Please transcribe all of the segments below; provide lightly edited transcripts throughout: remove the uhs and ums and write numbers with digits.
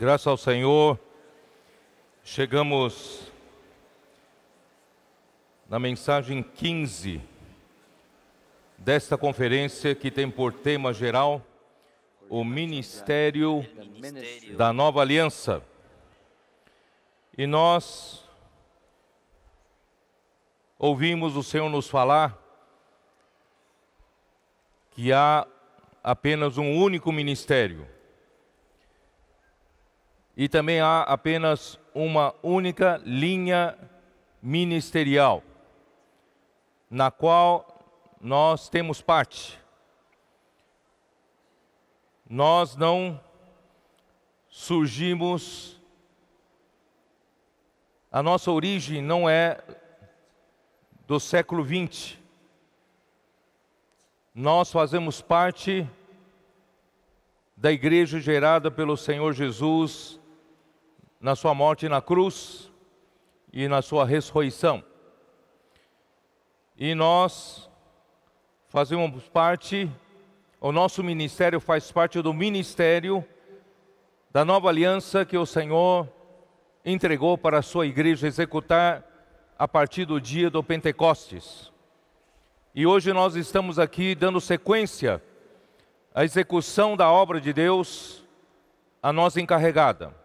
Graças ao Senhor, chegamos na mensagem 15 desta conferência que tem por tema geral o Ministério da Nova Aliança. E nós ouvimos o Senhor nos falar que há apenas um único ministério. E também há apenas uma única linha ministerial, na qual nós temos parte. Nós não surgimos, a nossa origem não é do século 20. Nós fazemos parte da igreja gerada pelo Senhor Jesus na sua morte na cruz e na sua ressurreição. E nós fazemos parte, o nosso ministério faz parte do ministério da nova aliança que o Senhor entregou para a sua igreja executar a partir do dia do Pentecostes. E hoje nós estamos aqui dando sequência à execução da obra de Deus, a nós encarregada.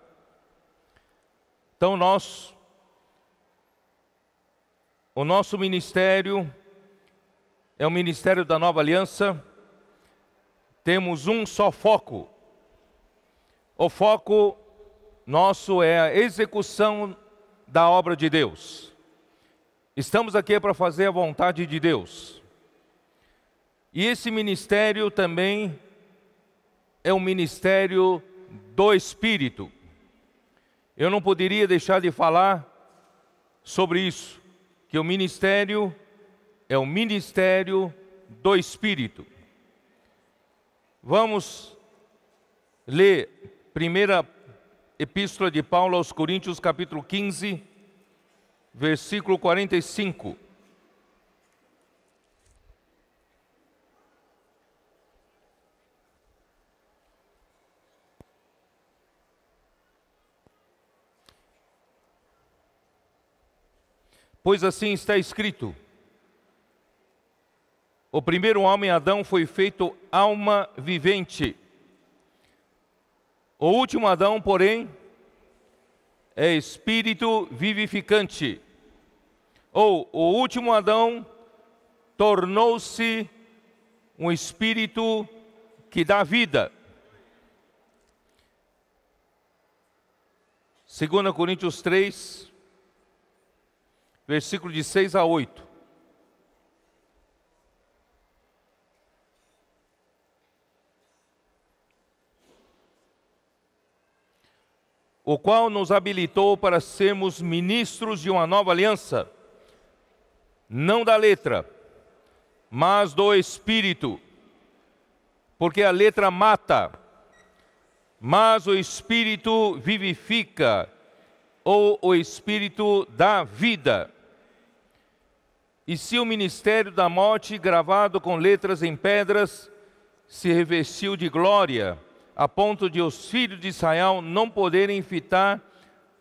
Então o nosso ministério é o ministério da nova aliança. Temos um só foco. O foco nosso é a execução da obra de Deus. Estamos aqui para fazer a vontade de Deus. E esse ministério também é um ministério do Espírito. Eu não poderia deixar de falar sobre isso, que o ministério é o ministério do Espírito. Vamos ler primeira epístola de Paulo aos Coríntios, capítulo 15, versículo 45. Pois assim está escrito: o primeiro homem, Adão, foi feito alma vivente. O último Adão, porém, é espírito vivificante. Ou o último Adão tornou-se um espírito que dá vida. 2 Coríntios 3, versículo de 6 a 8. O qual nos habilitou para sermos ministros de uma nova aliança, não da letra, mas do Espírito. Porque a letra mata, mas o Espírito vivifica, ou o Espírito dá vida. E se o ministério da morte, gravado com letras em pedras, se revestiu de glória, a ponto de os filhos de Israel não poderem fitar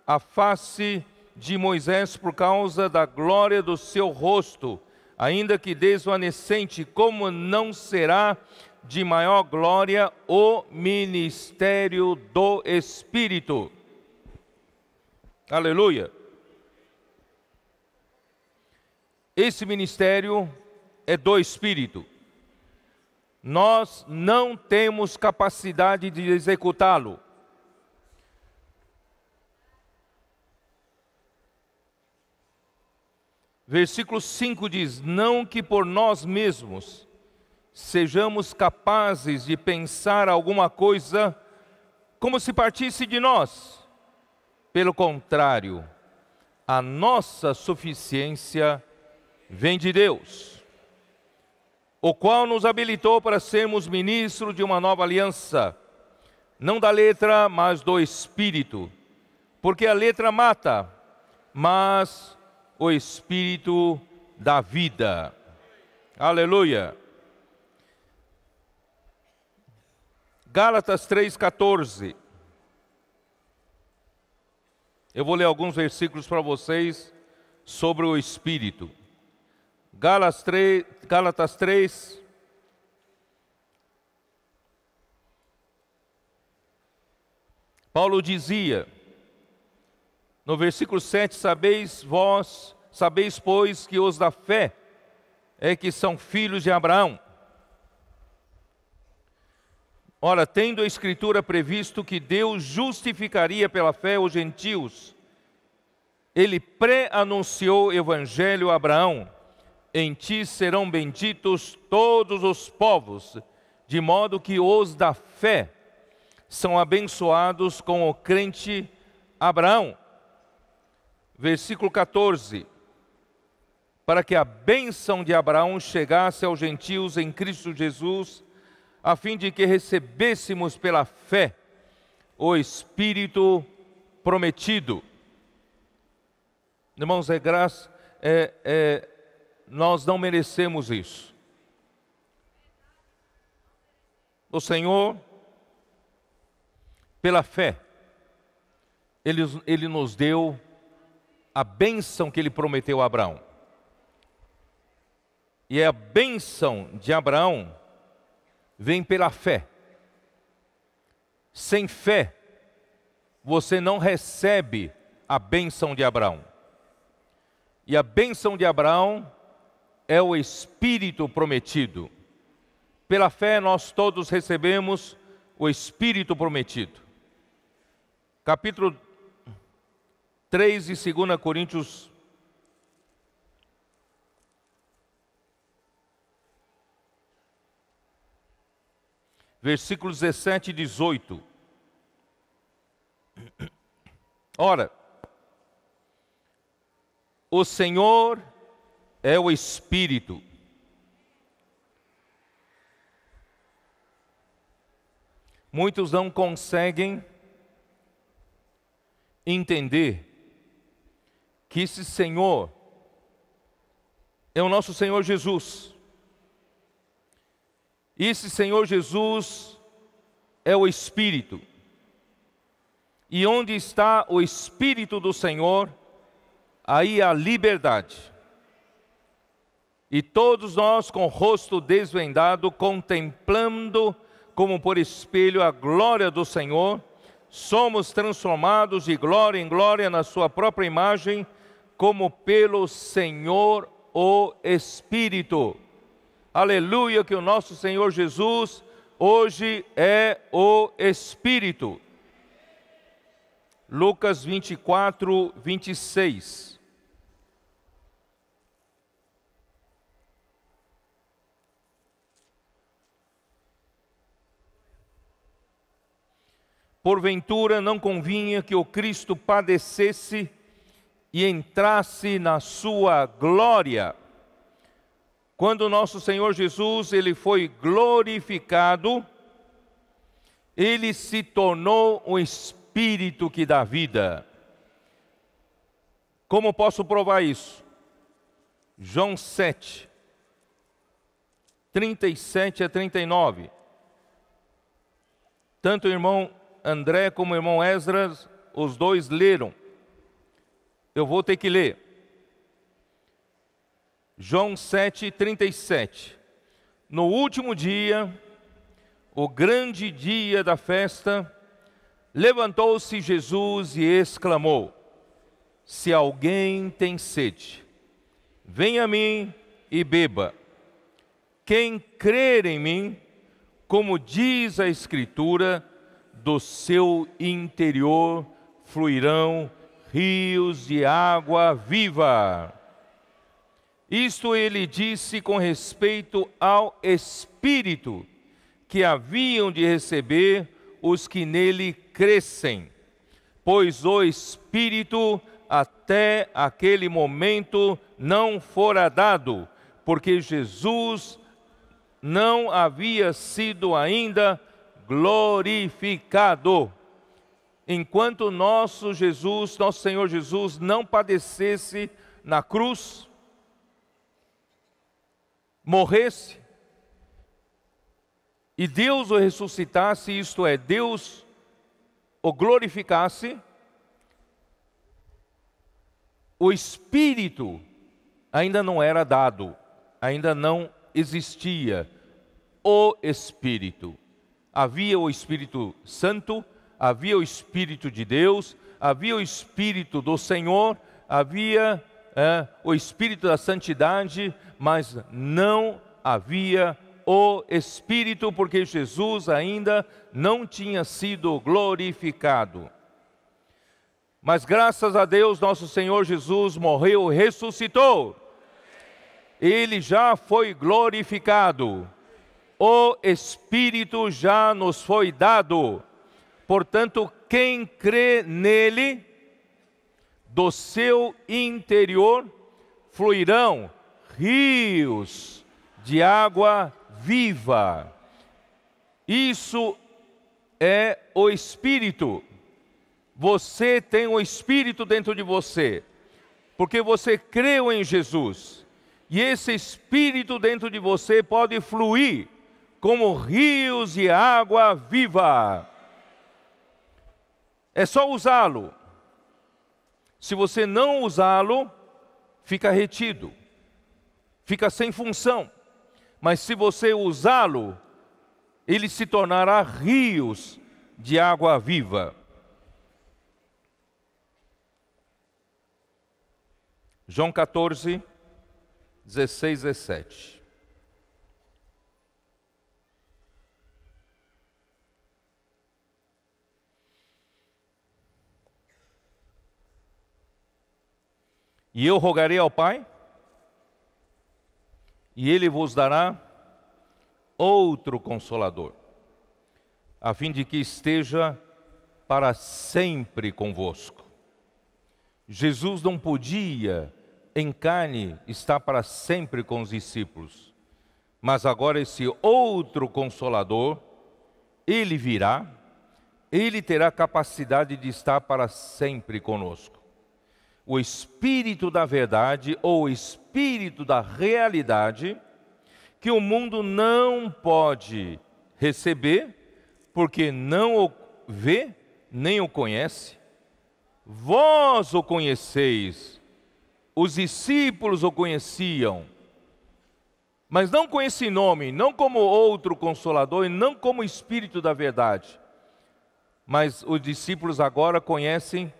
a face de Moisés por causa da glória do seu rosto, ainda que desvanecente, como não será de maior glória o ministério do Espírito? Aleluia! Esse ministério é do Espírito. Nós não temos capacidade de executá-lo. Versículo 5 diz: não que por nós mesmos sejamos capazes de pensar alguma coisa como se partisse de nós. Pelo contrário, a nossa suficiência vem de Deus, o qual nos habilitou para sermos ministros de uma nova aliança, não da letra, mas do Espírito. Porque a letra mata, mas o Espírito dá vida. Aleluia! Gálatas 3,14. Eu vou ler alguns versículos para vocês sobre o Espírito. Gálatas 3. Paulo dizia, no versículo 7, sabeis, pois, que os da fé é que são filhos de Abraão. Ora, tendo a Escritura previsto que Deus justificaria pela fé os gentios, Ele pré-anunciou o Evangelho a Abraão: em ti serão benditos todos os povos, de modo que os da fé são abençoados com o crente Abraão. Versículo 14. Para que a bênção de Abraão chegasse aos gentios em Cristo Jesus, a fim de que recebêssemos pela fé o Espírito prometido. Irmãos, nós não merecemos isso. O Senhor, pela fé, Ele nos deu a bênção que Ele prometeu a Abraão. E a bênção de Abraão vem pela fé. Sem fé, você não recebe a bênção de Abraão. E a bênção de Abraão é o Espírito prometido. Pela fé, nós todos recebemos o Espírito prometido. Capítulo 3 de 2 Coríntios, versículos 17 e 18. Ora, o Senhor é o Espírito. Muitos não conseguem entender que esse Senhor é o nosso Senhor Jesus. Esse Senhor Jesus é o Espírito. E onde está o Espírito do Senhor, aí há liberdade. E todos nós, com o rosto desvendado, contemplando como por espelho a glória do Senhor, somos transformados de glória em glória na sua própria imagem, como pelo Senhor o Espírito. Aleluia, que o nosso Senhor Jesus hoje é o Espírito. Lucas 24, 26. Porventura não convinha que o Cristo padecesse e entrasse na sua glória. Quando nosso Senhor Jesus, Ele foi glorificado, Ele se tornou o Espírito que dá vida. Como posso provar isso? João 7, 37 a 39. Tanto o irmão André como o irmão Esdras, os dois leram. Eu vou ter que ler. João 7, 37. No último dia, o grande dia da festa, levantou-se Jesus e exclamou: se alguém tem sede, venha a mim e beba. Quem crer em mim, como diz a Escritura, do seu interior fluirão rios de água viva. Isto ele disse com respeito ao Espírito que haviam de receber os que nele crescem, pois o Espírito até aquele momento não fora dado, porque Jesus não havia sido ainda glorificado. Enquanto nosso Senhor Jesus não padecesse na cruz, morresse, e Deus o ressuscitasse, isto é, Deus o glorificasse, o Espírito ainda não era dado, ainda não existia o Espírito. Havia o Espírito Santo, havia o Espírito de Deus, havia o Espírito do Senhor, havia o Espírito da Santidade, mas não havia o Espírito, porque Jesus ainda não tinha sido glorificado. Mas graças a Deus, nosso Senhor Jesus morreu e ressuscitou. Ele já foi glorificado. O Espírito já nos foi dado. Portanto, quem crê nele, do seu interior fluirão rios de água viva. Isso é o Espírito. Você tem o Espírito dentro de você, porque você creu em Jesus. E esse Espírito dentro de você pode fluir como rios de água viva. É só usá-lo. Se você não usá-lo, fica retido, fica sem função. Mas se você usá-lo, ele se tornará rios de água viva. João 14, 16, 17. E eu rogarei ao Pai, e Ele vos dará outro Consolador, a fim de que esteja para sempre convosco. Jesus não podia, em carne, estar para sempre com os discípulos, mas agora esse outro Consolador, Ele virá, Ele terá capacidade de estar para sempre conosco. O Espírito da verdade, ou o Espírito da realidade, que o mundo não pode receber, porque não o vê, nem o conhece. Vós o conheceis, os discípulos o conheciam, mas não com esse nome, não como outro Consolador, e não como Espírito da verdade. Mas os discípulos agora conhecem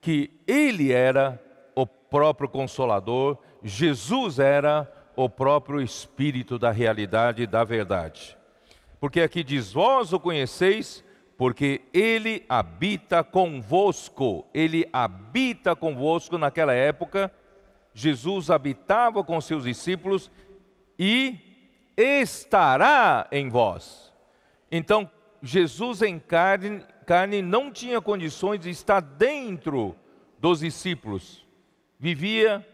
que Ele era o próprio Consolador, Jesus era o próprio Espírito da realidade e da verdade. Porque aqui diz, vós o conheceis, porque Ele habita convosco. Ele habita convosco. Naquela época, Jesus habitava com seus discípulos e estará em vós. Então, Jesus em carne não tinha condições de estar dentro dos discípulos. Vivia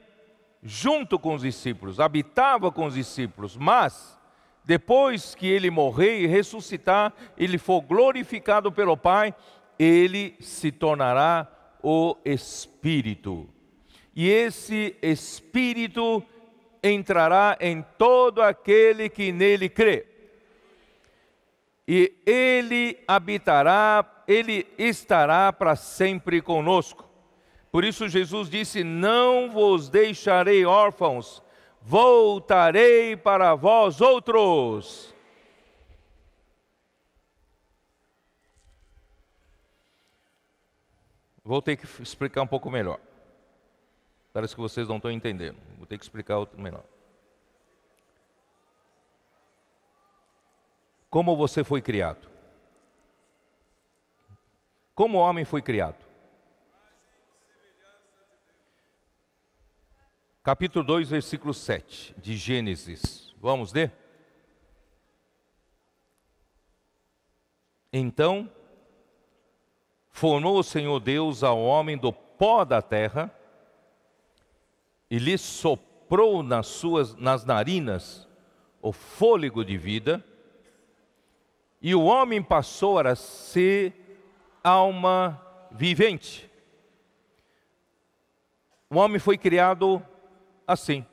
junto com os discípulos, habitava com os discípulos, mas depois que ele morrer e ressuscitar, ele for glorificado pelo Pai, ele se tornará o Espírito. E esse Espírito entrará em todo aquele que nele crê. E ele habitará, ele estará para sempre conosco. Por isso Jesus disse, não vos deixarei órfãos, voltarei para vós outros. Vou ter que explicar um pouco melhor. Parece que vocês não estão entendendo. Vou ter que explicar outro melhor. Como você foi criado? Como o homem foi criado? Capítulo 2, versículo 7 de Gênesis. Vamos ler? Então, formou o Senhor Deus ao homem do pó da terra e lhe soprou nas narinas o fôlego de vida, e o homem passou a ser alma vivente. O homem foi criado assim.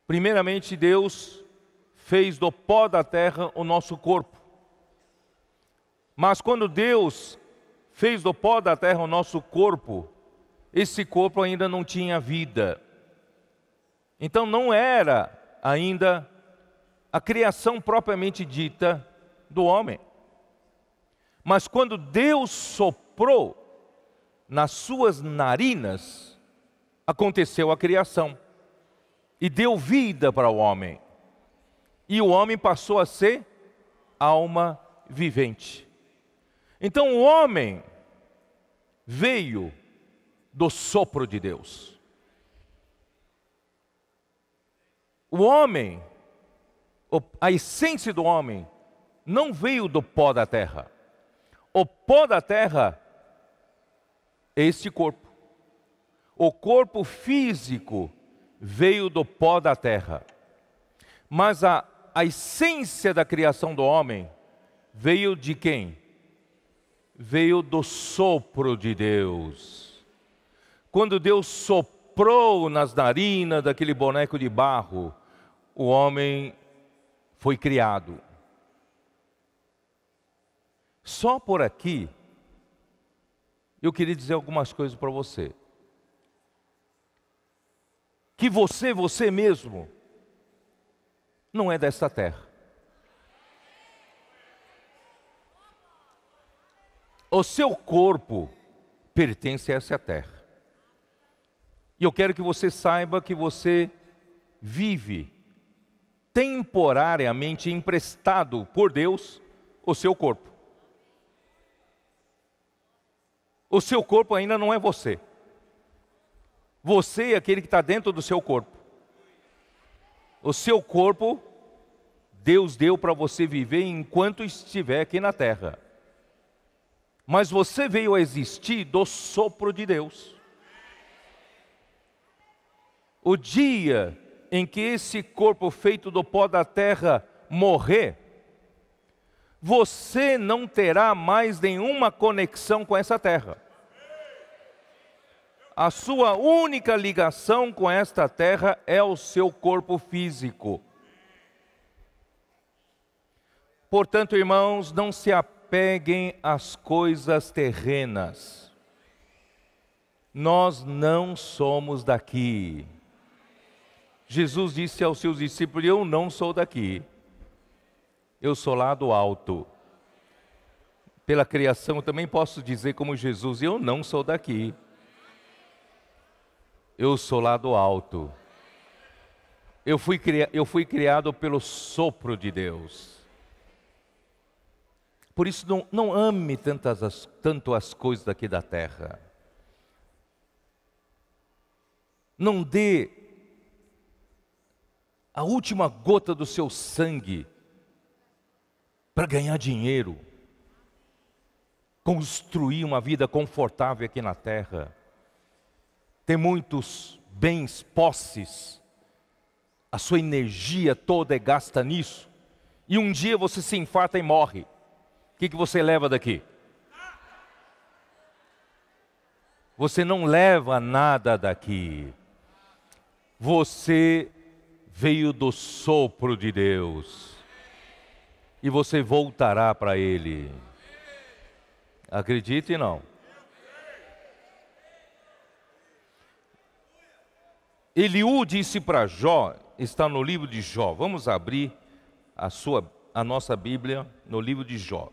Primeiramente, Deus fez do pó da terra o nosso corpo. Mas quando Deus fez do pó da terra o nosso corpo, esse corpo ainda não tinha vida. Então não era ainda a criação propriamente dita do homem. Mas quando Deus soprou nas suas narinas, aconteceu a criação. E deu vida para o homem. E o homem passou a ser alma vivente. Então o homem veio do sopro de Deus. O homem, a essência do homem, não veio do pó da terra. O pó da terra é este corpo. O corpo físico veio do pó da terra. Mas a essência da criação do homem veio de quem? Veio do sopro de Deus. Quando Deus soprou nas narinas daquele boneco de barro, o homem foi criado. Só por aqui, eu queria dizer algumas coisas para você. Que você mesmo, não é desta terra. O seu corpo pertence a essa terra. E eu quero que você saiba que você vive temporariamente emprestado por Deus o seu corpo. O seu corpo ainda não é você. Você é aquele que está dentro do seu corpo. O seu corpo, Deus deu para você viver enquanto estiver aqui na terra. Mas você veio a existir do sopro de Deus. O dia em que esse corpo feito do pó da terra morrer, você não terá mais nenhuma conexão com essa terra. A sua única ligação com esta terra é o seu corpo físico. Portanto, irmãos, não se apeguem às coisas terrenas. Nós não somos daqui. Jesus disse aos seus discípulos: eu não sou daqui. Eu sou lá do alto. Pela criação eu também posso dizer como Jesus: eu não sou daqui. Eu sou lá do alto. Eu fui criado pelo sopro de Deus. Por isso não ame tanto as coisas daqui da terra. Não dê a última gota do seu sangue para ganhar dinheiro, construir uma vida confortável aqui na terra. Tem muitos bens, posses, a sua energia toda é gasta nisso, e um dia você se infarta e morre. O que você leva daqui? Você não leva nada daqui. Você veio do sopro de Deus, e você voltará para Ele. Acredite ou não? Eliú disse para Jó, está no livro de Jó. Vamos abrir a nossa Bíblia no livro de Jó.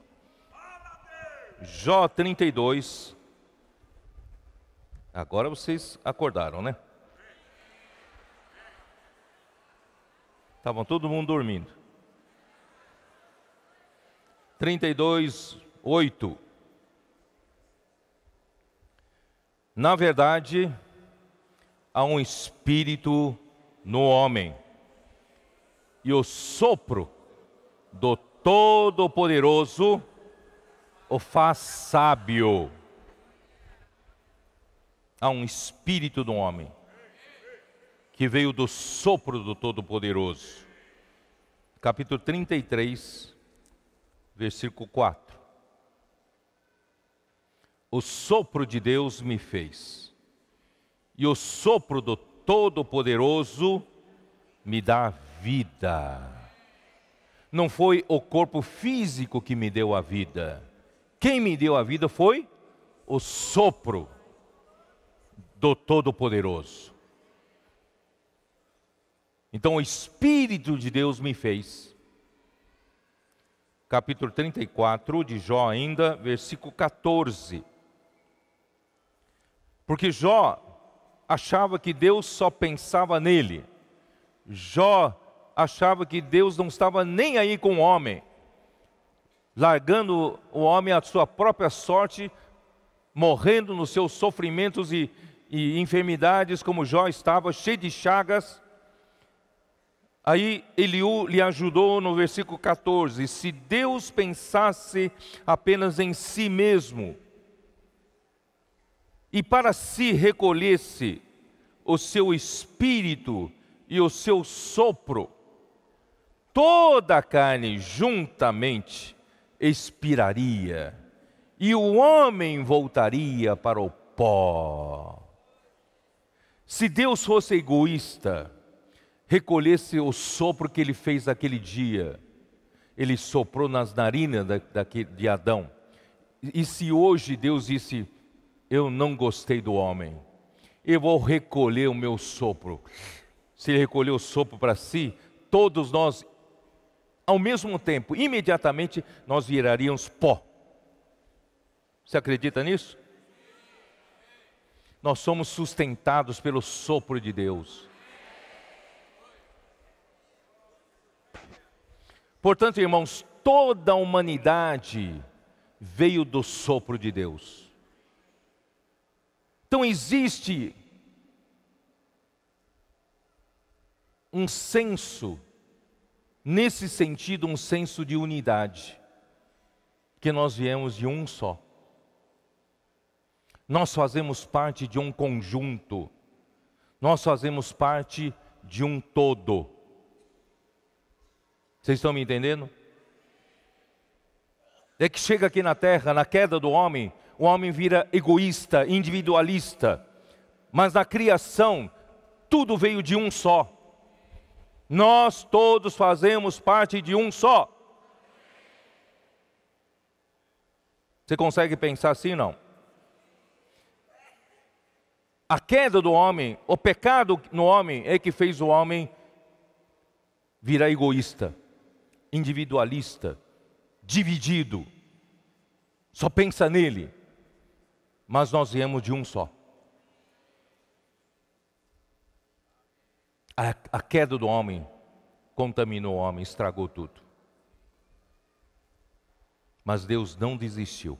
Jó 32. Agora vocês acordaram, né? Estavam todo mundo dormindo. 32, 8. Na verdade, há um espírito no homem, e o sopro do Todo-Poderoso o faz sábio. Há um espírito no homem, que veio do sopro do Todo-Poderoso. Capítulo 33, versículo 4. O sopro de Deus me fez, e o sopro do Todo-Poderoso me dá vida. Não foi o corpo físico que me deu a vida. Quem me deu a vida foi o sopro do Todo-Poderoso. Então o Espírito de Deus me fez. Capítulo 34 de Jó ainda, versículo 14. Porque Jó achava que Deus só pensava nele. Jó achava que Deus não estava nem aí com o homem, largando o homem à sua própria sorte, morrendo nos seus sofrimentos e enfermidades, como Jó estava, cheio de chagas. Aí Eliú lhe ajudou no versículo 14: se Deus pensasse apenas em si mesmo, e para si recolhesse o seu espírito e o seu sopro, toda a carne juntamente expiraria, e o homem voltaria para o pó. Se Deus fosse egoísta, recolhesse o sopro que ele fez naquele dia, ele soprou nas narinas de Adão. E se hoje Deus disse: eu não gostei do homem, eu vou recolher o meu sopro. Se ele recolher o sopro para si, todos nós, ao mesmo tempo, imediatamente, nós viraríamos pó. Você acredita nisso? Nós somos sustentados pelo sopro de Deus. Portanto, irmãos, toda a humanidade veio do sopro de Deus. Então existe um senso, nesse sentido, um senso de unidade, que nós viemos de um só. Nós fazemos parte de um conjunto, nós fazemos parte de um todo. Vocês estão me entendendo? É que chega aqui na terra, na queda do homem, o homem vira egoísta, individualista, mas na criação, tudo veio de um só. Nós todos fazemos parte de um só. Você consegue pensar assim, não? A queda do homem, o pecado no homem é que fez o homem virar egoísta, individualista, dividido, só pensa nele. Mas nós viemos de um só. A queda do homem contaminou o homem, estragou tudo. Mas Deus não desistiu.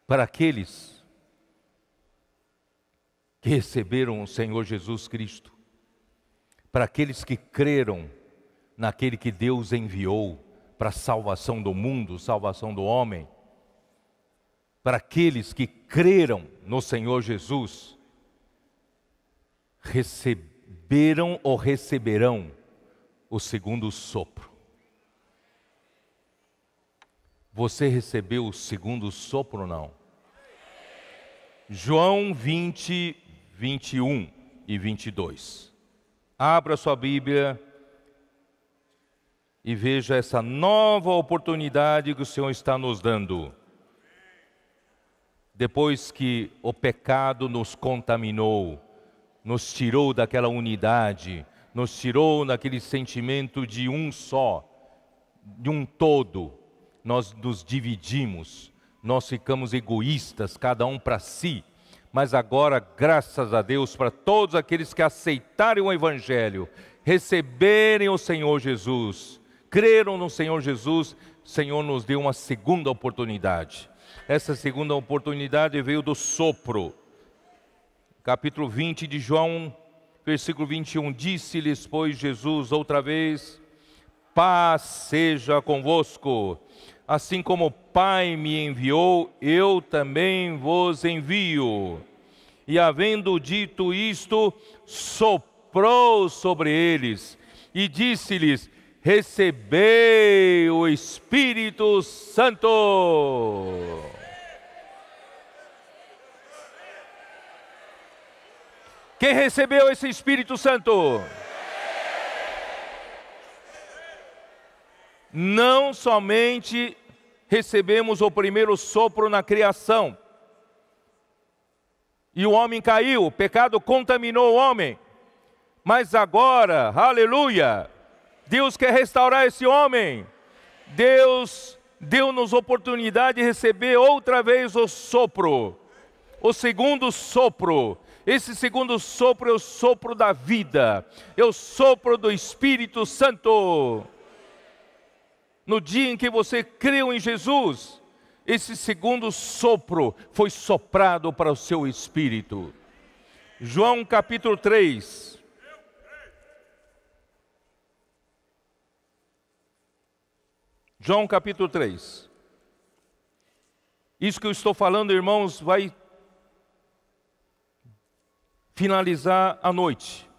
Para aqueles que receberam o Senhor Jesus Cristo, para aqueles que creram naquele que Deus enviou para a salvação do mundo, salvação do homem, para aqueles que creram no Senhor Jesus, receberam ou receberão o segundo sopro. Você recebeu o segundo sopro ou não? João 20, 21 e 22. Abra sua Bíblia e veja essa nova oportunidade que o Senhor está nos dando. Depois que o pecado nos contaminou, nos tirou daquela unidade, nos tirou daquele sentimento de um só, de um todo, nós nos dividimos, nós ficamos egoístas, cada um para si. Mas agora, graças a Deus, para todos aqueles que aceitarem o Evangelho, receberem o Senhor Jesus, creram no Senhor Jesus, o Senhor nos deu uma segunda oportunidade. Essa segunda oportunidade veio do sopro. Capítulo 20 de João, versículo 21. Disse-lhes, pois, Jesus outra vez: paz seja convosco. Assim como o Pai me enviou, eu também vos envio. E havendo dito isto, soprou sobre eles e disse-lhes: recebei o Espírito Santo. Quem recebeu esse Espírito Santo? Não somente recebemos o primeiro sopro na criação, E o homem caiu, o pecado contaminou o homem. Mas agora, aleluia, Deus quer restaurar esse homem. Deus deu-nos oportunidade de receber outra vez o sopro, o segundo sopro. Esse segundo sopro é o sopro da vida, é o sopro do Espírito Santo. No dia em que você creu em Jesus, esse segundo sopro foi soprado para o seu espírito. João capítulo 3. João capítulo 3. Isso que eu estou falando, irmãos, vai finalizar a noite.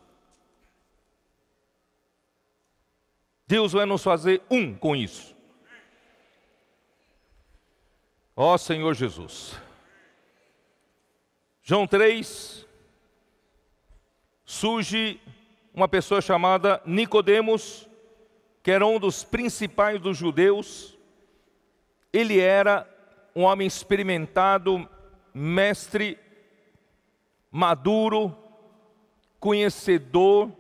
Deus vai nos fazer um com isso. Ó Senhor Jesus. João 3, surge uma pessoa chamada Nicodemos, que era um dos principais dos judeus. Ele era um homem experimentado, mestre, maduro, conhecedor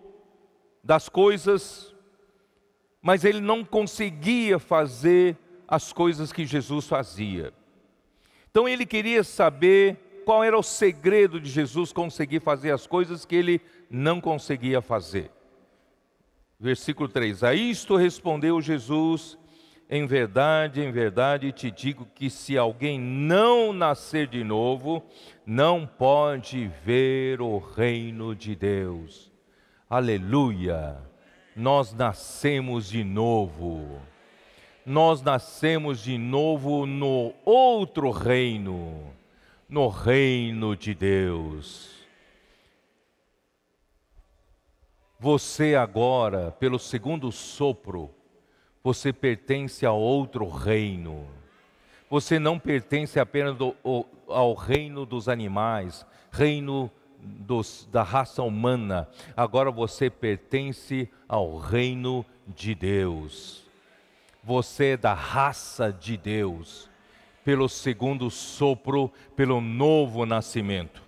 das coisas, mas ele não conseguia fazer as coisas que Jesus fazia. Então ele queria saber qual era o segredo de Jesus conseguir fazer as coisas que ele não conseguia fazer. Versículo 3. A isto respondeu Jesus: em verdade te digo que se alguém não nascer de novo, não pode ver o reino de Deus. Aleluia! Nós nascemos de novo. Nós nascemos de novo no outro reino, no reino de Deus. Você agora, pelo segundo sopro, você pertence a outro reino. Você não pertence apenas ao reino dos animais, reino da raça humana. Agora você pertence ao reino de Deus. Você é da raça de Deus, pelo segundo sopro, pelo novo nascimento.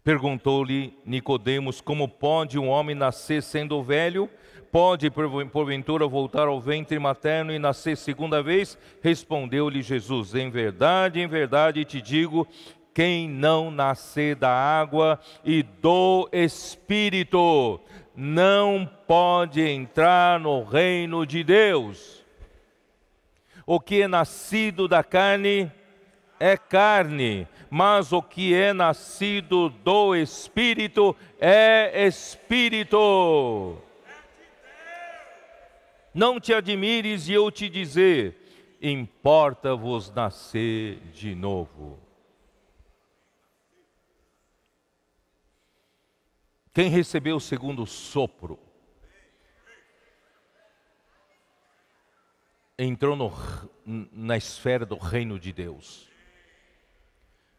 Perguntou-lhe Nicodemos: como pode um homem nascer sendo velho? Pode porventura voltar ao ventre materno e nascer segunda vez? Respondeu-lhe Jesus: em verdade te digo, quem não nascer da água e do Espírito não pode entrar no reino de Deus. O que é nascido da carne é carne, mas o que é nascido do Espírito é Espírito. Não te admires de eu te dizer, importa-vos nascer de novo. Quem recebeu o segundo sopro, entrou na esfera do reino de Deus.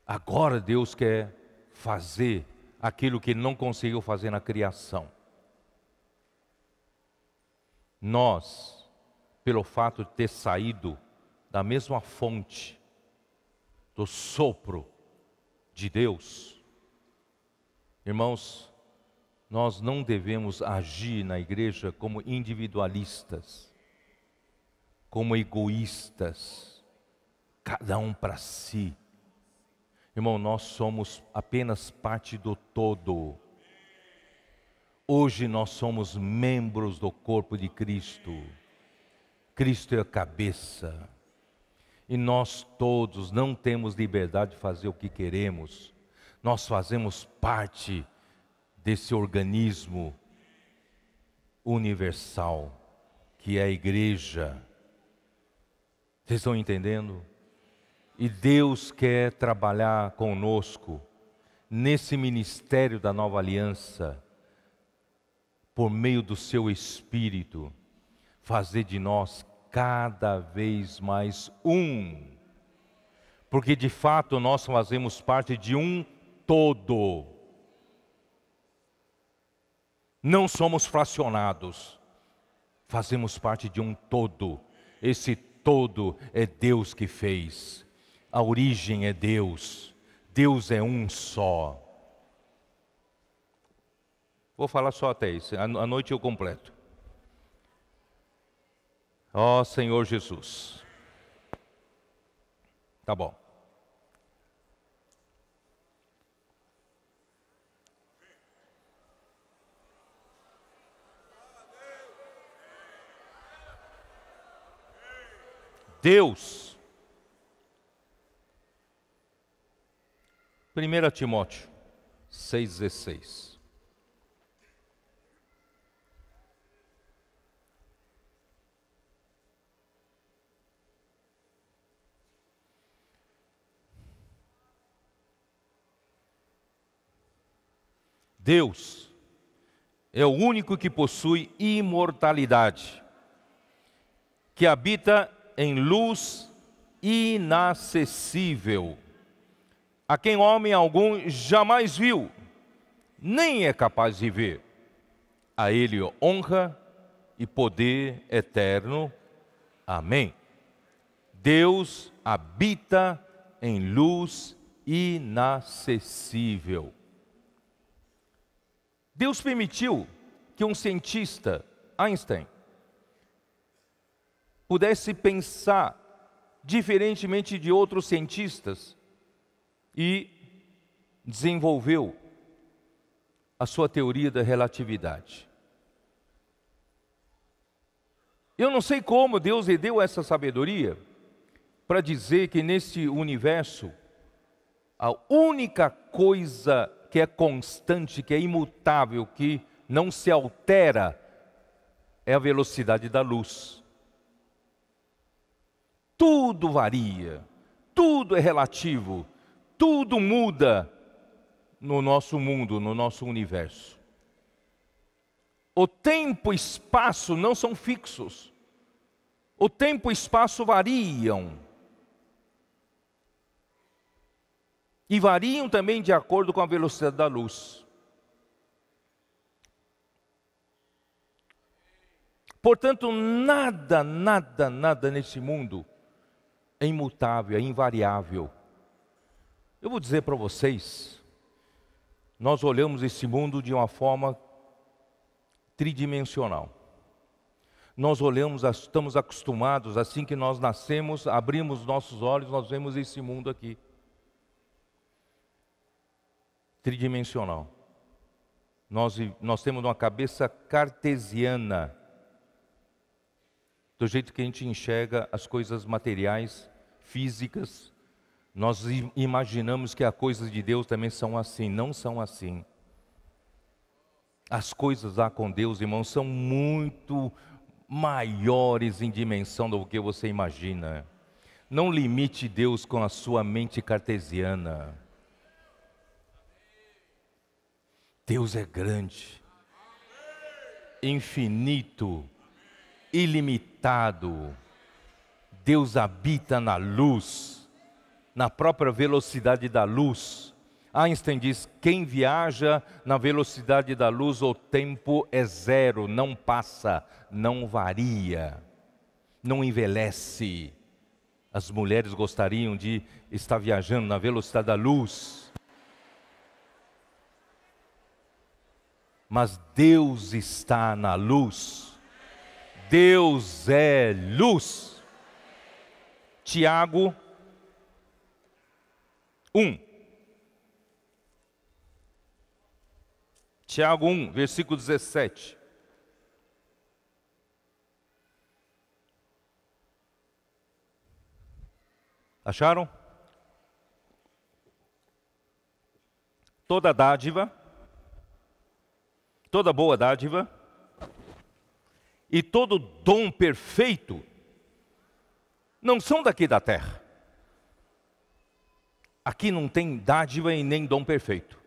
Agora Deus quer fazer aquilo que Ele não conseguiu fazer na criação. Nós, pelo fato de ter saído da mesma fonte, do sopro de Deus, irmãos, nós não devemos agir na igreja como individualistas, como egoístas, cada um para si. Irmão, nós somos apenas parte do todo. Hoje nós somos membros do corpo de Cristo. Cristo é a cabeça. E nós todos não temos liberdade de fazer o que queremos. Nós fazemos parte desse organismo universal, que é a igreja. Vocês estão entendendo? E Deus quer trabalhar conosco nesse ministério da nova aliança, por meio do seu Espírito, fazer de nós cada vez mais um. Porque de fato nós fazemos parte de um todo. Não somos fracionados, fazemos parte de um todo. Esse todo é Deus que fez. A origem é Deus. Deus é um só. Vou falar só até isso, à noite eu completo. Ó Senhor Jesus. Tá bom. Deus. 1 Timóteo 6,16. Deus é o único que possui imortalidade, que habita em luz inacessível, a quem homem algum jamais viu, nem é capaz de ver. A Ele honra e poder eterno. Amém. Deus habita em luz inacessível. Deus permitiu que um cientista, Einstein, pudesse pensar diferentemente de outros cientistas e desenvolveu a sua teoria da relatividade. Eu não sei como Deus lhe deu essa sabedoria para dizer que neste universo a única coisa que é constante, que é imutável, que não se altera, é a velocidade da luz. Tudo varia, tudo é relativo, tudo muda no nosso mundo, no nosso universo. O tempo e espaço não são fixos. O tempo e espaço variam. E variam também de acordo com a velocidade da luz. Portanto, nada nesse mundo é imutável, é invariável. Eu vou dizer para vocês, nós olhamos esse mundo de uma forma tridimensional. Nós olhamos, estamos acostumados, assim que nós nascemos, abrimos nossos olhos, nós vemos esse mundo aqui. Tridimensional. Nós temos uma cabeça cartesiana, do jeito que a gente enxerga as coisas materiais, físicas. Nós imaginamos que as coisas de Deus também são assim, não são assim. As coisas lá com Deus, irmãos, são muito maiores em dimensão do que você imagina. Não limite Deus com a sua mente cartesiana. Deus é grande, infinito, ilimitado. Deus habita na luz, na própria velocidade da luz. Einstein diz: quem viaja na velocidade da luz, o tempo é zero, não passa, não varia, não envelhece. As mulheres gostariam de estar viajando na velocidade da luz. Mas Deus está na luz. Deus é luz. Tiago 1. Tiago 1, versículo 17. Acharam? Toda dádiva, toda boa dádiva e todo dom perfeito não são daqui da terra. Aqui não tem dádiva e nem dom perfeito.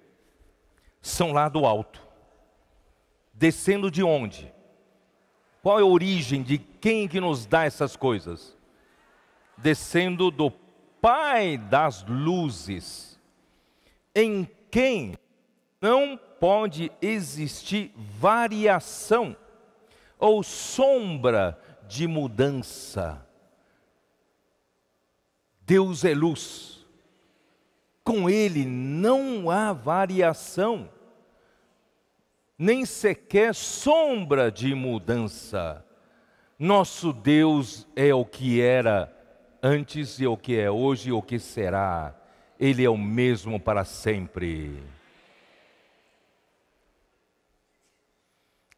São lá do alto. Descendo de onde? Qual é a origem de quem que nos dá essas coisas? Descendo do Pai das luzes, em quem não pode existir variação ou sombra de mudança. Deus é luz. Com Ele não há variação, nem sequer sombra de mudança. Nosso Deus é o que era antes e o que é hoje e o que será. Ele é o mesmo para sempre.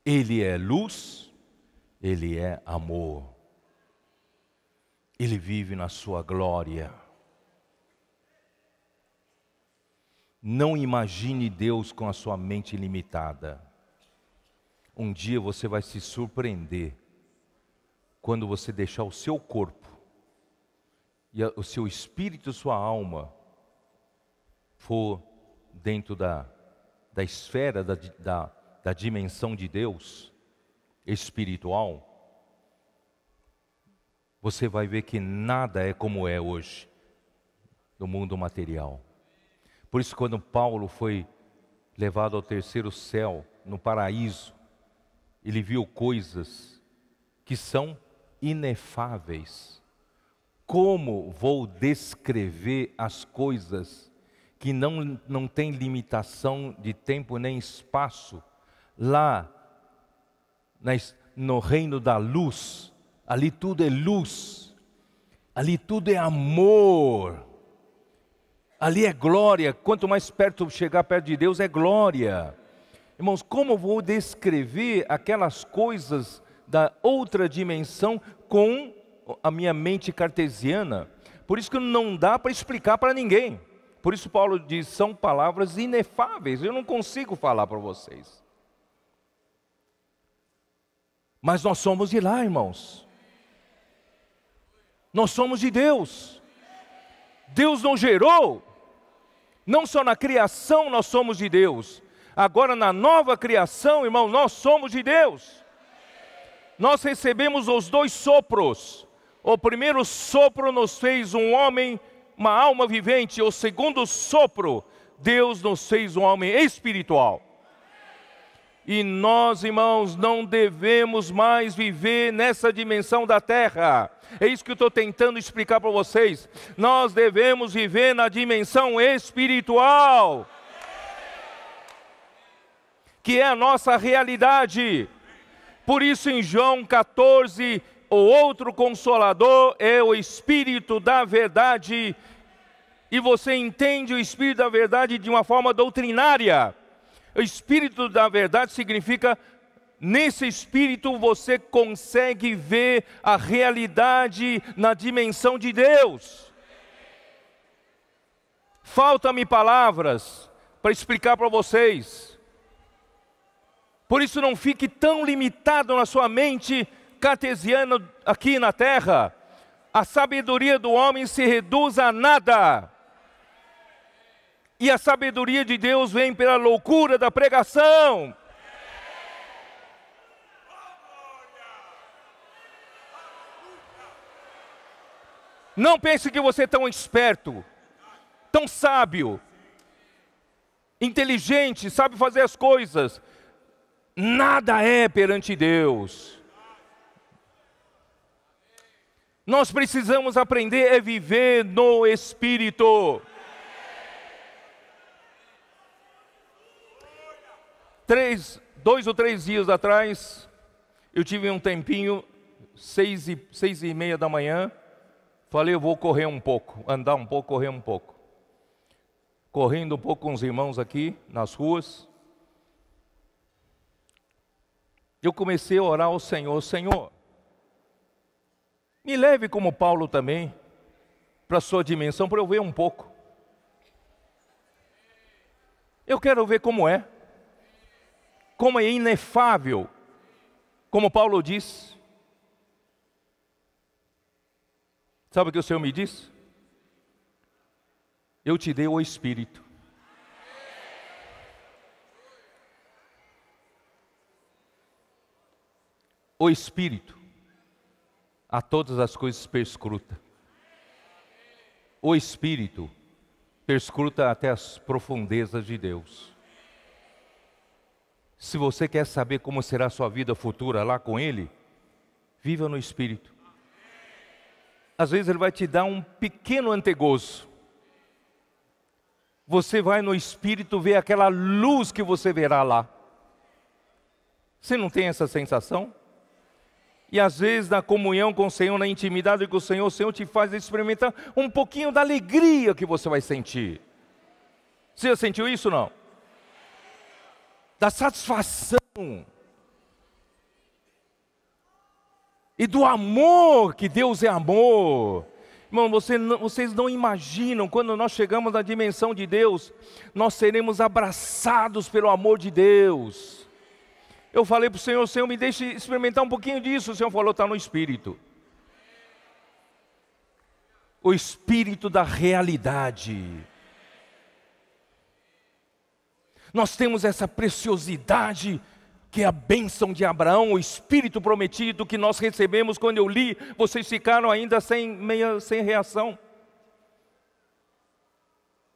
Ele é luz, Ele é amor. Ele vive na sua glória. Não imagine Deus com a sua mente limitada. Um dia você vai se surpreender quando você deixar o seu corpo e o seu espírito, sua alma for dentro da esfera, da dimensão de Deus espiritual. Você vai ver que nada é como é hoje no mundo material. Por isso, quando Paulo foi levado ao terceiro céu, no paraíso, ele viu coisas que são inefáveis. Como vou descrever as coisas que não têm limitação de tempo nem espaço? Lá, no reino da luz, ali tudo é luz, ali tudo é amor. Ali é glória. Quanto mais perto chegar perto de Deus, é glória. Irmãos, como vou descrever aquelas coisas da outra dimensão com a minha mente cartesiana? Por isso que não dá para explicar para ninguém. Por isso Paulo diz, são palavras inefáveis. Eu não consigo falar para vocês. Mas nós somos de lá, irmãos. Nós somos de Deus. Deus nos gerou. Não só na criação nós somos de Deus. Agora na nova criação, irmão, nós somos de Deus. Nós recebemos os dois sopros. O primeiro sopro nos fez um homem, uma alma vivente. O segundo sopro, Deus nos fez um homem espiritual. E nós, irmãos, não devemos mais viver nessa dimensão da terra. É isso que eu estou tentando explicar para vocês. Nós devemos viver na dimensão espiritual, que é a nossa realidade. Por isso em João 14, o outro Consolador é o Espírito da Verdade. E você entende o Espírito da Verdade de uma forma doutrinária. O Espírito da Verdade significa, nesse Espírito você consegue ver a realidade na dimensão de Deus. Faltam-me palavras para explicar para vocês. Por isso não fique tão limitado na sua mente cartesiana aqui na terra. A sabedoria do homem se reduz a nada. E a sabedoria de Deus vem pela loucura da pregação. Não pense que você é tão esperto, tão sábio, inteligente, sabe fazer as coisas. Nada é perante Deus. Nós precisamos aprender a viver no Espírito. 2 ou 3 dias atrás, eu tive um tempinho, 6h30 da manhã, falei, eu vou correr um pouco, andar um pouco, correr um pouco. Correndo um pouco com os irmãos aqui, nas ruas. Eu comecei a orar ao Senhor, Senhor, me leve como Paulo também, para a sua dimensão, para eu ver um pouco. Eu quero ver como é inefável, como Paulo diz. Sabe o que o Senhor me disse? Eu te dei o Espírito. O Espírito a todas as coisas perscruta. O Espírito perscruta até as profundezas de Deus. Se você quer saber como será a sua vida futura lá com Ele, viva no Espírito. Às vezes Ele vai te dar um pequeno antegozo. você vai no Espírito ver aquela luz que você verá lá. Você não tem essa sensação? E às vezes na comunhão com o Senhor, na intimidade com o Senhor te faz experimentar um pouquinho da alegria que você vai sentir. Você já sentiu isso ou não? Da satisfação. E do amor, que Deus é amor. Irmão, vocês não imaginam, quando nós chegamos na dimensão de Deus, nós seremos abraçados pelo amor de Deus. Eu falei para o Senhor, Senhor, me deixe experimentar um pouquinho disso. O Senhor falou, está no Espírito. O Espírito da realidade. Nós temos essa preciosidade, que é a bênção de Abraão, o Espírito prometido que nós recebemos. Quando eu li, vocês ficaram ainda sem reação.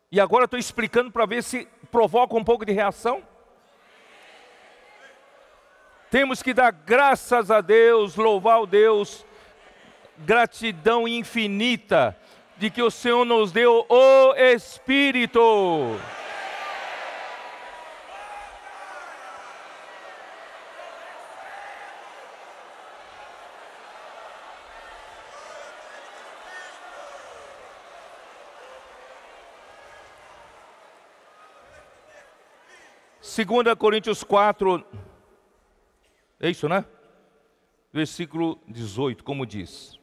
E agora estou explicando para ver se provoca um pouco de reação. Temos que dar graças a Deus, louvar o Deus, gratidão infinita, de que o Senhor nos deu o Espírito. 2 Coríntios 4, é isso, né? Versículo 18, como diz: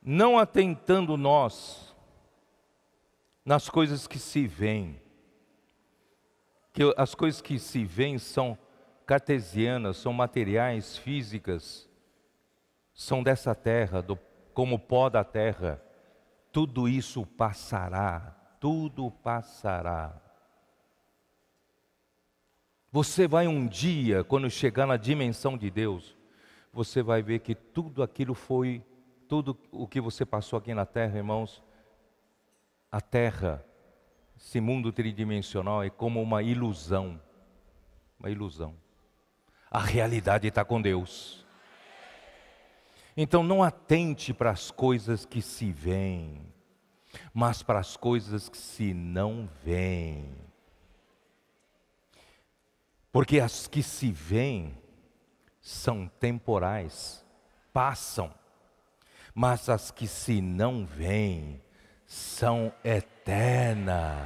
não atentando nós nas coisas que se veem, que as coisas que se veem são cartesianas, são materiais, físicas, são dessa terra, como o pó da terra. Tudo isso passará, tudo passará. Você vai um dia, quando chegar na dimensão de Deus, você vai ver que tudo aquilo foi, tudo o que você passou aqui na terra, irmãos, a terra, esse mundo tridimensional é como uma ilusão, uma ilusão. A realidade está com Deus. Então não atente para as coisas que se veem, mas para as coisas que se não veem. Porque as que se veem são temporais, passam, mas as que se não veem são eternas.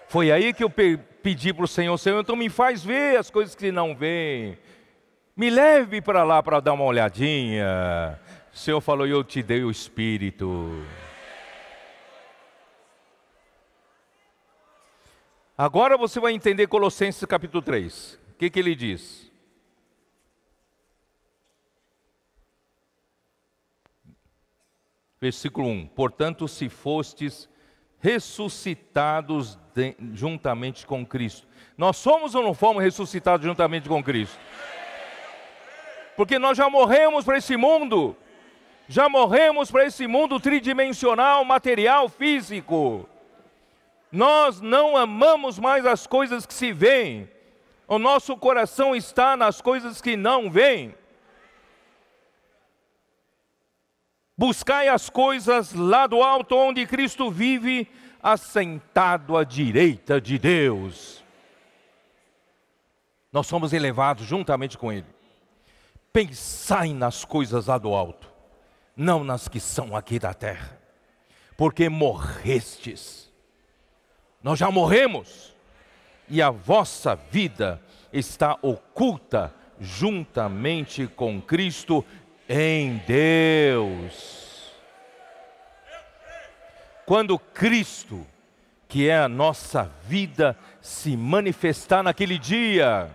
Foi aí que eu pedi para o Senhor, Senhor, então me faz ver as coisas que não veem. Me leve para lá para dar uma olhadinha. O Senhor falou, eu te dei o Espírito. Agora você vai entender Colossenses capítulo 3. O que ele diz? Versículo 1. Portanto, se fostes ressuscitados juntamente com Cristo. Nós somos ou não fomos ressuscitados juntamente com Cristo? Porque nós já morremos para esse mundo. Já morremos para esse mundo tridimensional, material, físico. Nós não amamos mais as coisas que se veem. O nosso coração está nas coisas que não veem. Buscai as coisas lá do alto, onde Cristo vive, assentado à direita de Deus. Nós somos elevados juntamente com Ele. Pensai nas coisas lá do alto, não nas que são aqui da terra, porque morrestes. Nós já morremos, e a vossa vida está oculta juntamente com Cristo em Deus. Quando Cristo, que é a nossa vida, se manifestar naquele dia,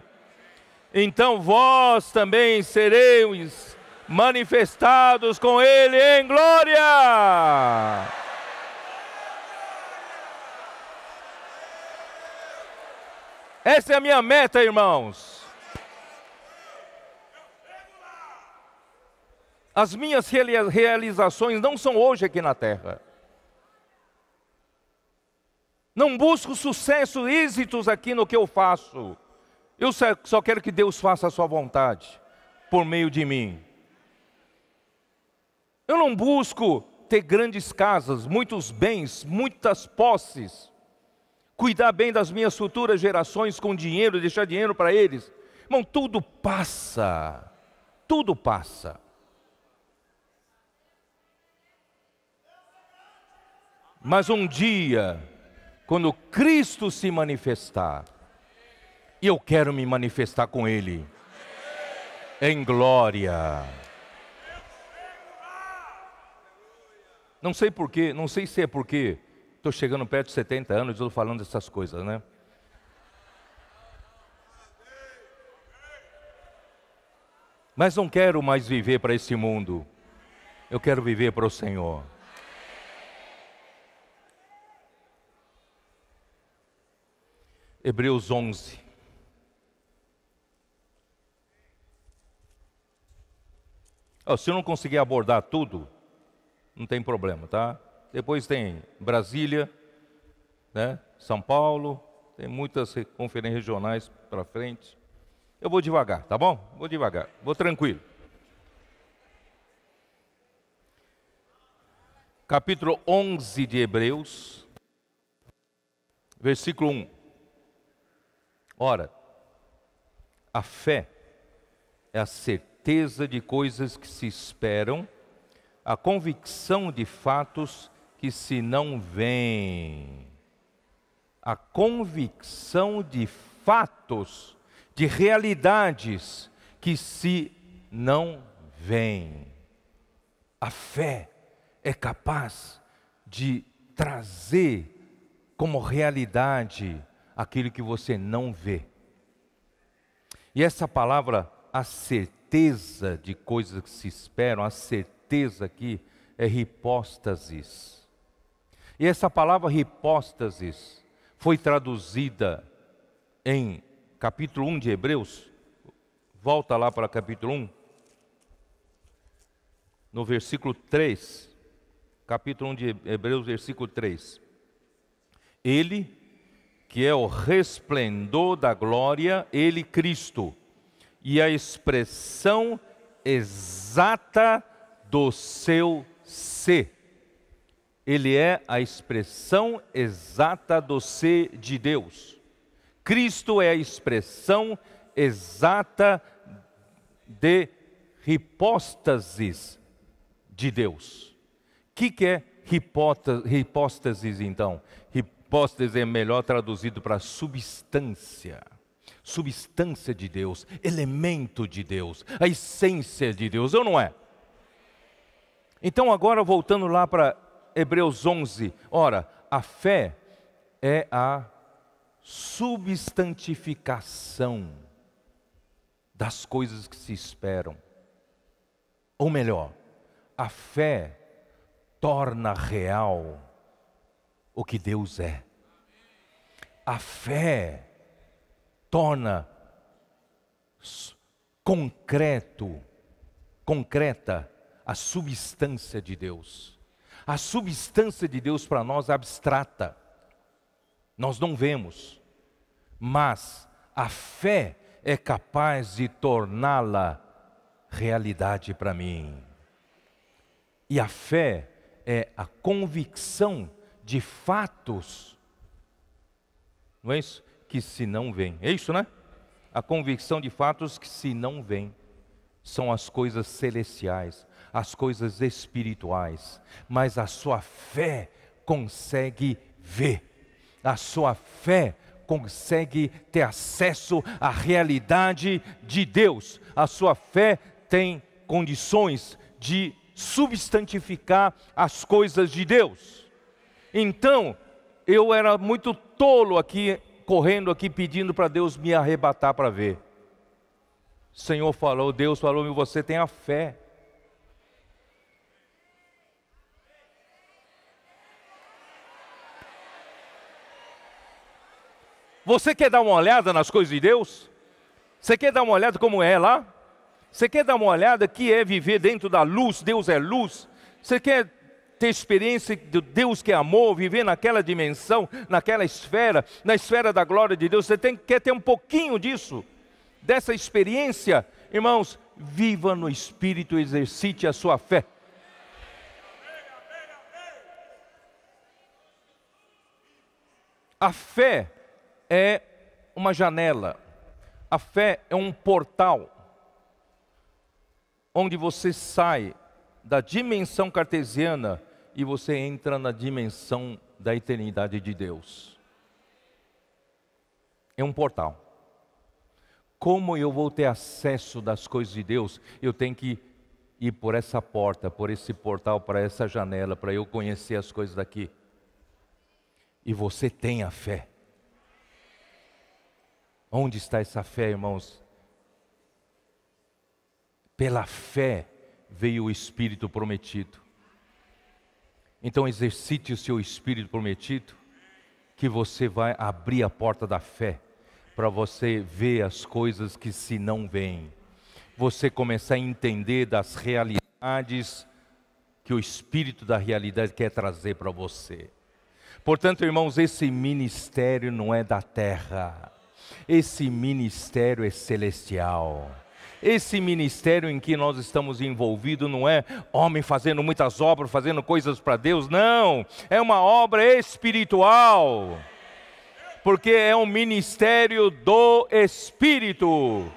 então vós também sereis manifestados com Ele em glória. Essa é a minha meta, irmãos. As minhas realizações não são hoje aqui na terra. Não busco sucesso, êxitos aqui no que eu faço. Eu só quero que Deus faça a sua vontade, por meio de mim. Eu não busco ter grandes casas, muitos bens, muitas posses, cuidar bem das minhas futuras gerações com dinheiro, deixar dinheiro para eles. Irmão, tudo passa, tudo passa. Mas um dia, quando Cristo se manifestar, e eu quero me manifestar com Ele, em glória. Não sei porquê, não sei se é porque estou chegando perto de 70 anos e estou falando dessas coisas, né? Mas não quero mais viver para esse mundo. Eu quero viver para o Senhor. Hebreus 11. Se eu não conseguir abordar tudo, não tem problema, tá? Depois tem Brasília, né? São Paulo, tem muitas conferências regionais para frente. Eu vou devagar, tá bom? Vou devagar, vou tranquilo. Capítulo 11 de Hebreus, versículo 1. Ora, a fé é a certeza de coisas que se esperam, a convicção de fatos que se não veem. A convicção de fatos, de realidades que se não veem. A fé é capaz de trazer como realidade aquilo que você não vê. E essa palavra, a certeza de coisas que se esperam, a certeza aqui é hipóstasis. E essa palavra hipóstasis foi traduzida em capítulo 1 de Hebreus. Volta lá para capítulo 1, no versículo 3. Capítulo 1 de Hebreus, versículo 3. Ele, que é o resplendor da glória, Ele, Cristo, e a expressão exata do seu ser. Ele é a expressão exata do ser de Deus. Cristo é a expressão exata de hipóstasis de Deus. O que é hipóstasis então? Hipóstasis é melhor traduzido para substância. Substância de Deus, elemento de Deus, a essência de Deus, ou não é? Então agora voltando lá para Hebreus 11, ora, a fé é a substantificação das coisas que se esperam. Ou melhor, a fé torna real o que Deus é. A fé torna concreta a substância de Deus. A substância de Deus para nós é abstrata. Nós não vemos. Mas a fé é capaz de torná-la realidade para mim. E a fé é a convicção de fatos, não é isso? Que se não veem. É isso, né? A convicção de fatos que se não veem. São as coisas celestiais, as coisas espirituais. Mas a sua fé consegue ver. A sua fé consegue ter acesso à realidade de Deus. A sua fé tem condições de substantificar as coisas de Deus. Então, eu era muito tolo aqui, correndo aqui, pedindo para Deus me arrebatar para ver. O Senhor falou, Deus falou, e você tem a fé. Você quer dar uma olhada nas coisas de Deus? Você quer dar uma olhada como é lá? Você quer dar uma olhada que é viver dentro da luz? Deus é luz. Você quer ter experiência de Deus que é amor, viver naquela dimensão, naquela esfera, na esfera da glória de Deus, você quer ter um pouquinho disso, dessa experiência, irmãos, viva no Espírito, exercite a sua fé. A fé é uma janela, a fé é um portal, onde você sai da dimensão cartesiana e você entra na dimensão da eternidade de Deus. É um portal. Como eu vou ter acesso das coisas de Deus? Eu tenho que ir por essa porta, por esse portal, para essa janela, para eu conhecer as coisas daqui. E você tem a fé. Onde está essa fé, irmãos? Pela fé veio o Espírito prometido. Então exercite o seu Espírito prometido, que você vai abrir a porta da fé, para você ver as coisas que se não veem. Você começar a entender das realidades que o Espírito da realidade quer trazer para você. Portanto, irmãos, esse ministério não é da terra. Esse ministério é celestial. Esse ministério em que nós estamos envolvidos não é homem fazendo muitas obras, fazendo coisas para Deus, não. É uma obra espiritual. Porque é um ministério do Espírito.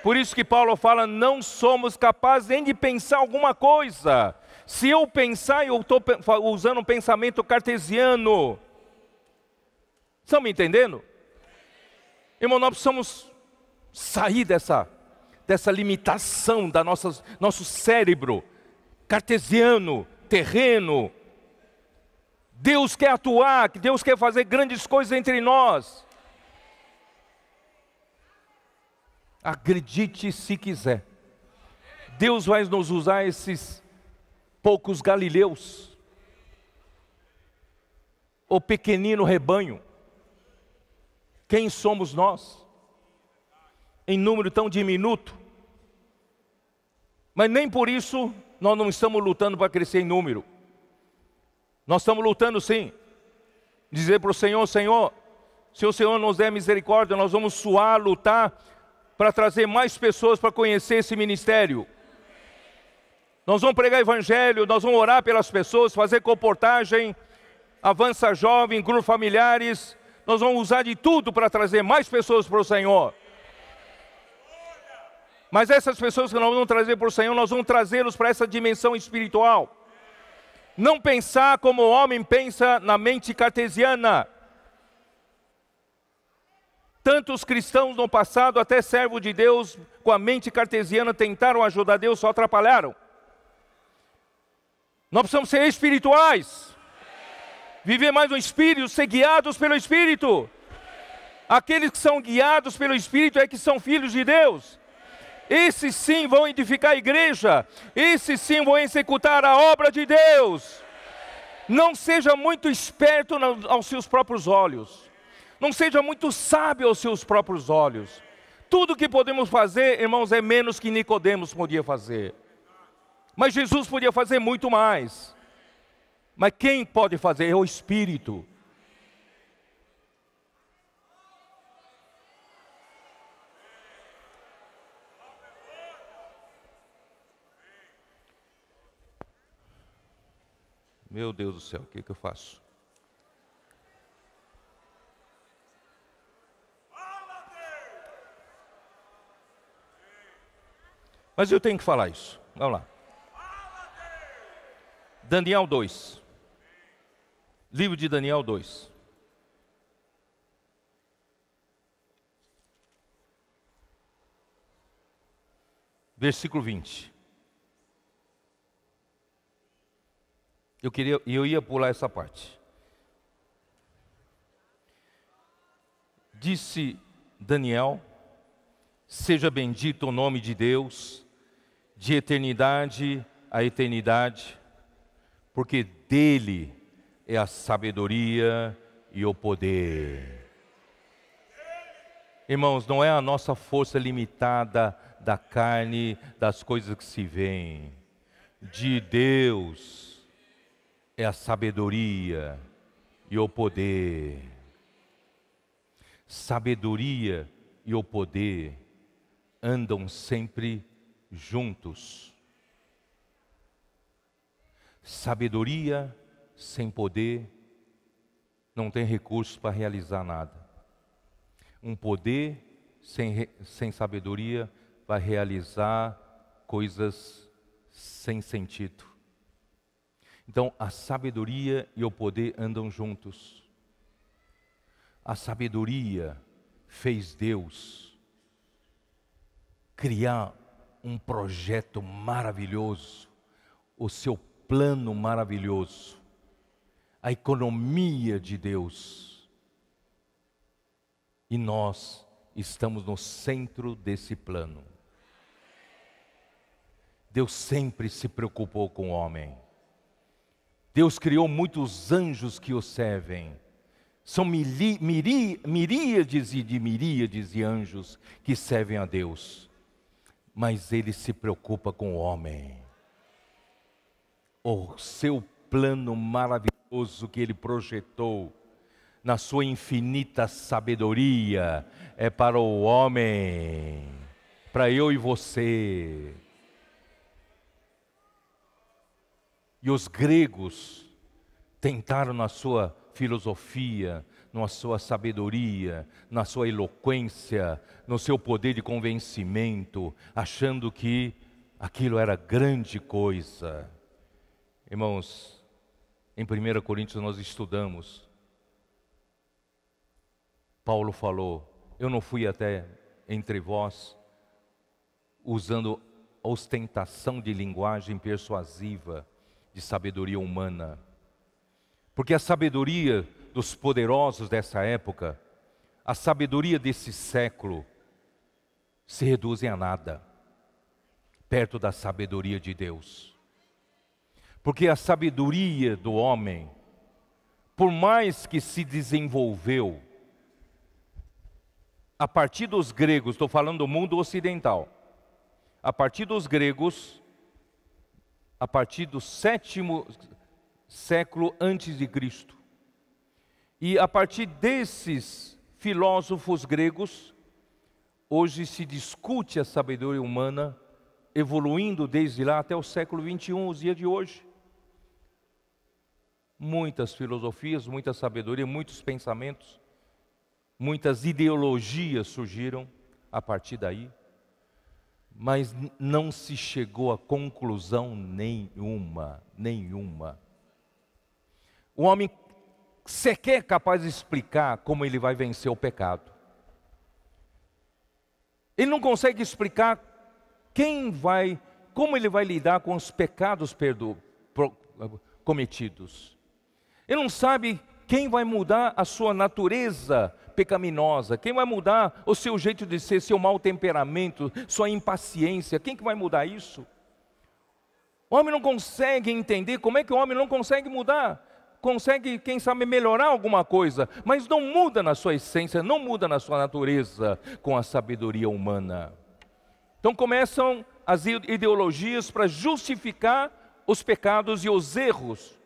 Por isso que Paulo fala, não somos capazes nem de pensar alguma coisa. Se eu pensar, eu estou usando um pensamento cartesiano. Estão me entendendo? Irmão, nós precisamos sair dessa limitação da nosso cérebro cartesiano, terreno. Deus quer atuar, Deus quer fazer grandes coisas entre nós. Acredite se quiser. Deus vai nos usar esses poucos galileus, o pequenino rebanho. Quem somos nós? Em número tão diminuto. Mas nem por isso nós não estamos lutando para crescer em número. Nós estamos lutando sim. Dizer para o Senhor, Senhor, se o Senhor nos der misericórdia, nós vamos suar, lutar para trazer mais pessoas para conhecer esse ministério. Nós vamos pregar evangelho, nós vamos orar pelas pessoas, fazer comportagem, avança jovem, grupos familiares. Nós vamos usar de tudo para trazer mais pessoas para o Senhor. Mas essas pessoas que nós vamos trazer para o Senhor, nós vamos trazê-los para essa dimensão espiritual. Não pensar como o homem pensa na mente cartesiana. Tantos cristãos no passado, até servos de Deus, com a mente cartesiana, tentaram ajudar Deus, só atrapalharam. Nós precisamos ser espirituais. Viver mais no Espírito, ser guiados pelo Espírito. Aqueles que são guiados pelo Espírito é que são filhos de Deus. Esses sim vão edificar a igreja. Esses sim vão executar a obra de Deus. Não seja muito esperto aos seus próprios olhos. Não seja muito sábio aos seus próprios olhos. Tudo que podemos fazer, irmãos, é menos que Nicodemos podia fazer. Mas Jesus podia fazer muito mais. Mas quem pode fazer é o Espírito. Meu Deus do céu, o que eu faço? Mas eu tenho que falar isso. Vamos lá. Daniel 2. Livro de Daniel 2. Versículo 20. Eu ia pular essa parte. Disse Daniel: seja bendito o nome de Deus, de eternidade a eternidade, porque dele é a sabedoria e o poder. Irmãos, não é a nossa força limitada da carne, das coisas que se veem. De Deus é a sabedoria e o poder. Sabedoria e o poder andam sempre juntos. Sabedoria sem poder não tem recurso para realizar nada. Um poder sem sabedoria vai realizar coisas sem sentido. Então, a sabedoria e o poder andam juntos. A sabedoria fez Deus criar um projeto maravilhoso, o seu plano maravilhoso, a economia de Deus. E nós estamos no centro desse plano. Deus sempre se preocupou com o homem. Deus criou muitos anjos que o servem. São miríades e de miríades de anjos que servem a Deus. Mas Ele se preocupa com o homem. O seu plano maravilhoso que Ele projetou na sua infinita sabedoria é para o homem, para eu e você. E os gregos tentaram na sua filosofia, na sua sabedoria, na sua eloquência, no seu poder de convencimento, achando que aquilo era grande coisa. Irmãos, em 1 Coríntios nós estudamos, Paulo falou, eu não fui até entre vós usando ostentação de linguagem persuasiva, de sabedoria humana. Porque a sabedoria dos poderosos dessa época, a sabedoria desse século, se reduzem a nada, perto da sabedoria de Deus. Porque a sabedoria do homem, por mais que se desenvolveu, a partir dos gregos, estou falando do mundo ocidental, a partir dos gregos, a partir do 7º século antes de Cristo. E a partir desses filósofos gregos, hoje se discute a sabedoria humana, evoluindo desde lá até o século 21, os dias de hoje. Muitas filosofias, muita sabedoria, muitos pensamentos, muitas ideologias surgiram a partir daí. Mas não se chegou a conclusão nenhuma. O homem sequer é capaz de explicar como ele vai vencer o pecado. Ele não consegue explicar como ele vai lidar com os pecados cometidos. Ele não sabe quem vai mudar a sua natureza pecaminosa, quem vai mudar o seu jeito de ser, seu mau temperamento, sua impaciência, quem que vai mudar isso? O homem não consegue entender como é que o homem não consegue mudar, consegue, quem sabe, melhorar alguma coisa, mas não muda na sua essência, não muda na sua natureza com a sabedoria humana. Então começam as ideologias para justificar os pecados e os erros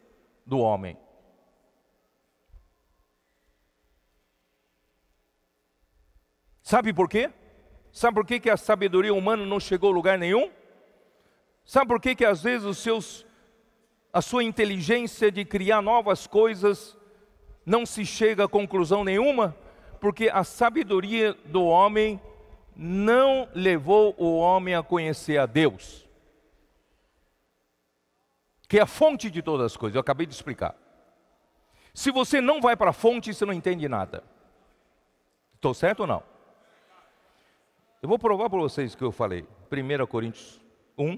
do homem. Sabe por quê? Sabe por quê que a sabedoria humana não chegou a lugar nenhum? Sabe por quê que às vezes a sua inteligência de criar novas coisas não se chega a conclusão nenhuma? Porque a sabedoria do homem não levou o homem a conhecer a Deus, que é a fonte de todas as coisas, eu acabei de explicar. Se você não vai para a fonte, você não entende nada. Estou certo ou não? Eu vou provar para vocês o que eu falei. 1 Coríntios 1.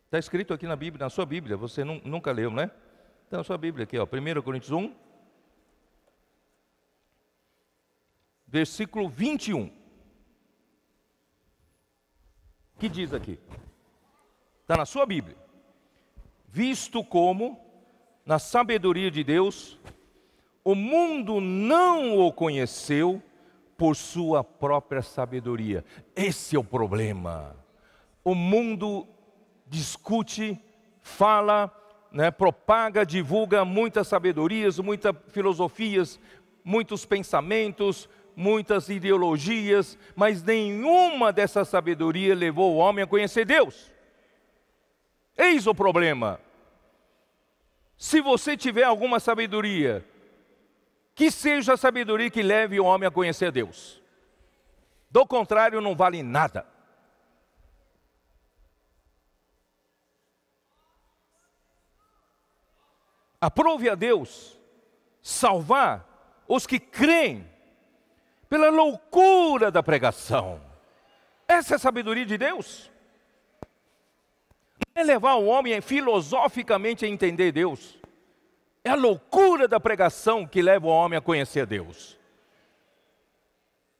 Está escrito aqui na Bíblia, na sua Bíblia. Você nunca leu, né? Está na sua Bíblia aqui, ó. 1 Coríntios 1. Versículo 21. O que diz aqui? Está na sua Bíblia. Visto como, na sabedoria de Deus, o mundo não o conheceu por sua própria sabedoria. Esse é o problema. O mundo discute, fala, né, propaga, divulga muitas sabedorias, muitas filosofias, muitos pensamentos, muitas ideologias, mas nenhuma dessa sabedoria levou o homem a conhecer Deus. Eis o problema. Se você tiver alguma sabedoria, que seja a sabedoria que leve o homem a conhecer Deus. Do contrário, não vale nada. Aprove a Deus salvar os que creem pela loucura da pregação. Essa é a sabedoria de Deus. Não é levar o homem filosoficamente a entender Deus. É a loucura da pregação que leva o homem a conhecer Deus.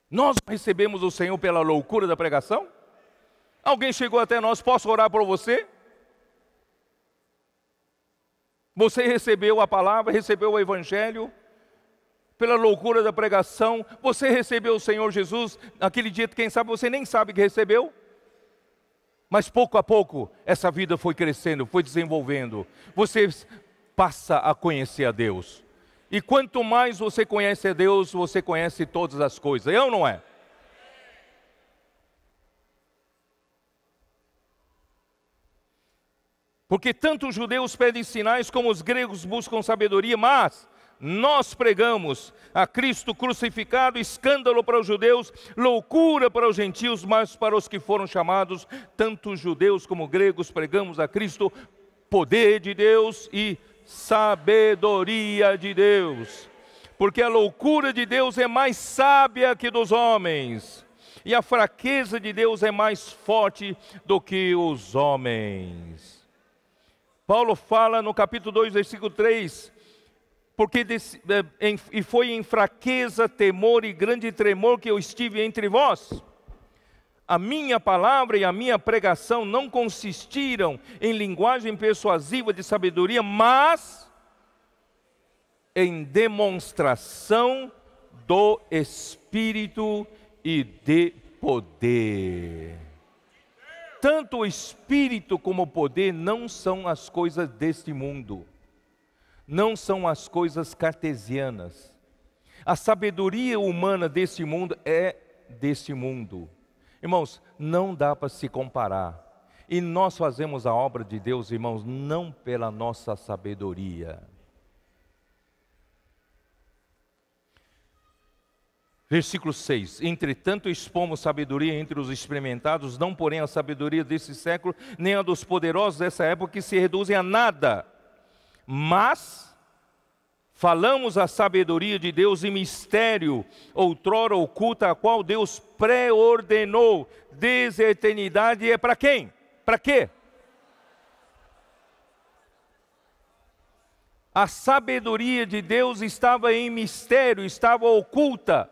Nós recebemos o Senhor pela loucura da pregação? Alguém chegou até nós, posso orar por você? Você recebeu a palavra, recebeu o Evangelho pela loucura da pregação. Você recebeu o Senhor Jesus naquele dia, quem sabe você nem sabe que recebeu. Mas pouco a pouco essa vida foi crescendo, foi desenvolvendo. Você passa a conhecer a Deus. E quanto mais você conhece a Deus, você conhece todas as coisas. É ou não é? Porque tanto os judeus pedem sinais como os gregos buscam sabedoria, mas nós pregamos a Cristo crucificado, escândalo para os judeus, loucura para os gentios, mas para os que foram chamados, tanto os judeus como gregos, pregamos a Cristo, poder de Deus e sabedoria de Deus. Porque a loucura de Deus é mais sábia que dos homens, e a fraqueza de Deus é mais forte do que os homens. Paulo fala no capítulo 2, versículo 3, e foi em fraqueza, temor e grande tremor que eu estive entre vós. A minha palavra e a minha pregação não consistiram em linguagem persuasiva de sabedoria, mas em demonstração do Espírito e de poder. Tanto o Espírito como o poder não são as coisas deste mundo. Não são as coisas cartesianas. A sabedoria humana deste mundo é deste mundo. Irmãos, não dá para se comparar. E nós fazemos a obra de Deus, irmãos, não pela nossa sabedoria. Versículo 6. Entretanto expomos sabedoria entre os experimentados, não porém a sabedoria desse século, nem a dos poderosos dessa época, que se reduzem a nada. Mas falamos a sabedoria de Deus em mistério, outrora oculta, a qual Deus pré-ordenou desde a eternidade. E é para quem? Para quê? A sabedoria de Deus estava em mistério, estava oculta.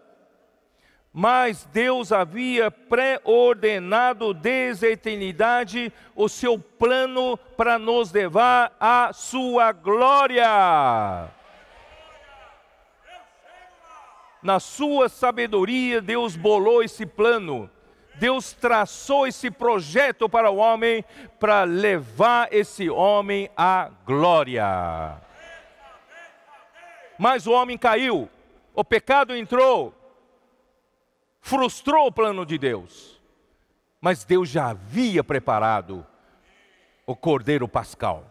Mas Deus havia pré-ordenado desde a eternidade o seu plano para nos levar à sua glória. Na sua sabedoria, Deus bolou esse plano. Deus traçou esse projeto para o homem, para levar esse homem à glória. Mas o homem caiu, o pecado entrou, frustrou o plano de Deus. Mas Deus já havia preparado o Cordeiro Pascal.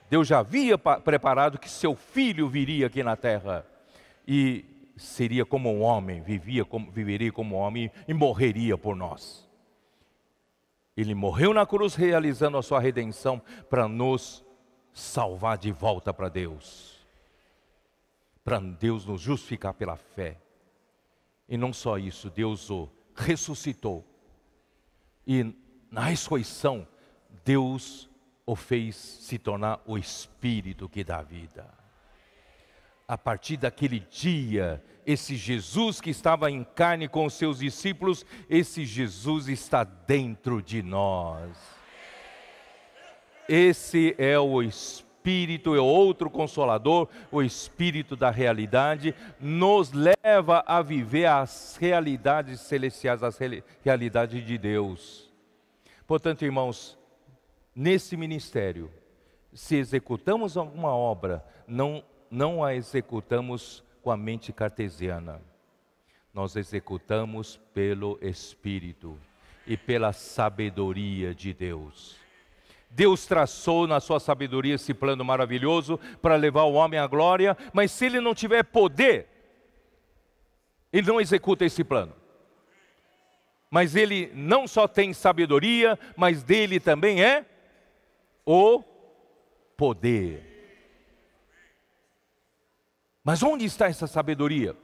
Deus já havia preparado que seu filho viria aqui na terra e seria como um homem, viveria como um homem e morreria por nós. Ele morreu na cruz realizando a sua redenção para nos salvar de volta para Deus. Para Deus nos justificar pela fé. E não só isso, Deus o ressuscitou. E na ressurreição, Deus o fez se tornar o Espírito que dá vida. A partir daquele dia, esse Jesus que estava em carne com os seus discípulos, esse Jesus está dentro de nós. Esse é o Espírito, é outro Consolador, o Espírito da realidade, nos leva a viver as realidades celestiais, as realidades de Deus. Portanto, irmãos, nesse ministério, se executamos alguma obra, não a executamos com a mente cartesiana. Nós executamos pelo Espírito e pela sabedoria de Deus. Deus traçou na sua sabedoria esse plano maravilhoso para levar o homem à glória, mas se ele não tiver poder, ele não executa esse plano. Mas ele não só tem sabedoria, mas dele também é o poder. Mas onde está essa sabedoria?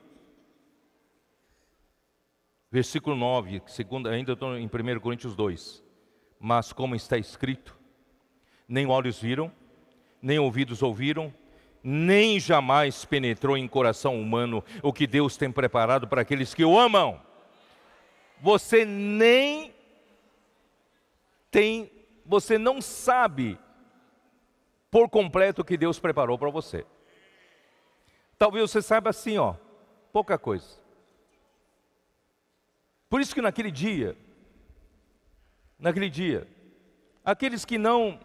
Versículo 9, ainda estou em 1 Coríntios 2. Mas como está escrito, nem olhos viram, nem ouvidos ouviram, nem jamais penetrou em coração humano o que Deus tem preparado para aqueles que o amam. Você não sabe por completo o que Deus preparou para você. Talvez você saiba assim, pouca coisa. Por isso que naquele dia, aqueles que não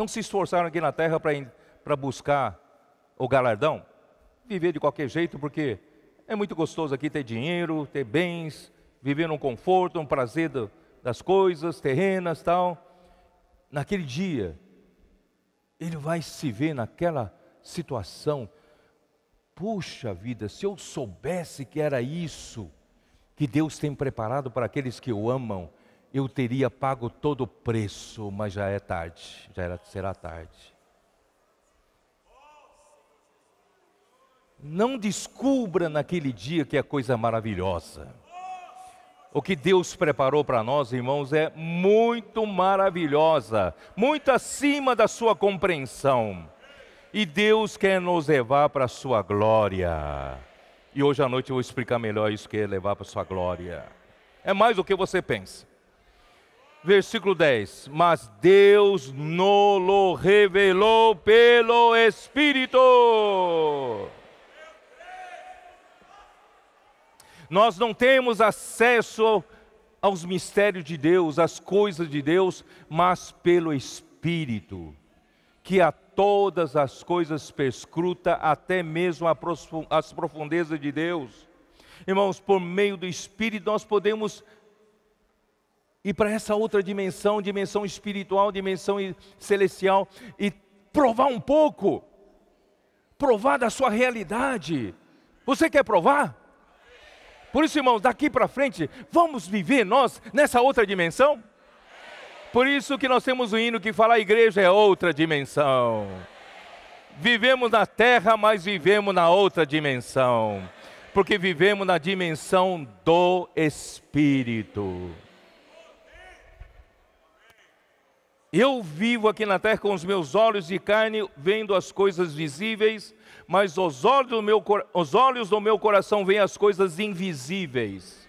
se esforçaram aqui na terra para buscar o galardão, viver de qualquer jeito, porque é muito gostoso aqui ter dinheiro, ter bens, viver num conforto, um prazer das coisas terrenas, tal. Naquele dia, ele vai se ver naquela situação. Puxa vida, se eu soubesse que era isso que Deus tem preparado para aqueles que o amam, eu teria pago todo o preço, mas já é tarde, será tarde. Não descubra naquele dia que é coisa maravilhosa. O que Deus preparou para nós, irmãos, é muito maravilhosa, muito acima da sua compreensão. E Deus quer nos levar para a sua glória. E hoje à noite eu vou explicar melhor isso que é levar para a sua glória. É mais do que você pensa. Versículo 10. Mas Deus nos revelou pelo Espírito. Nós não temos acesso aos mistérios de Deus, às coisas de Deus, mas pelo Espírito, que a todas as coisas perscruta, até mesmo as profundezas de Deus. Irmãos, por meio do Espírito nós podemos ir para essa outra dimensão espiritual, dimensão celestial, e provar um pouco, provar da sua realidade. Você quer provar? Por isso, irmãos, daqui para frente, vamos viver nós nessa outra dimensão? Por isso que nós temos um hino que fala: a igreja é outra dimensão. Vivemos na terra, mas vivemos na outra dimensão. Porque vivemos na dimensão do Espírito. Eu vivo aqui na terra com os meus olhos de carne, vendo as coisas visíveis, mas os olhos do meu coração veem as coisas invisíveis.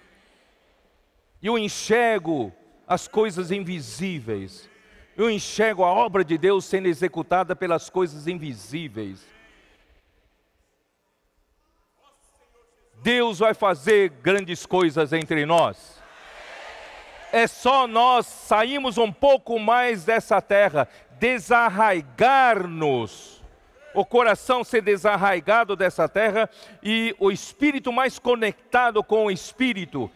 Eu enxergo as coisas invisíveis. Eu enxergo a obra de Deus sendo executada pelas coisas invisíveis. Deus vai fazer grandes coisas entre nós. É só nós sairmos um pouco mais dessa terra, desarraigar-nos, o coração ser desarraigado dessa terra e o espírito mais conectado com o espírito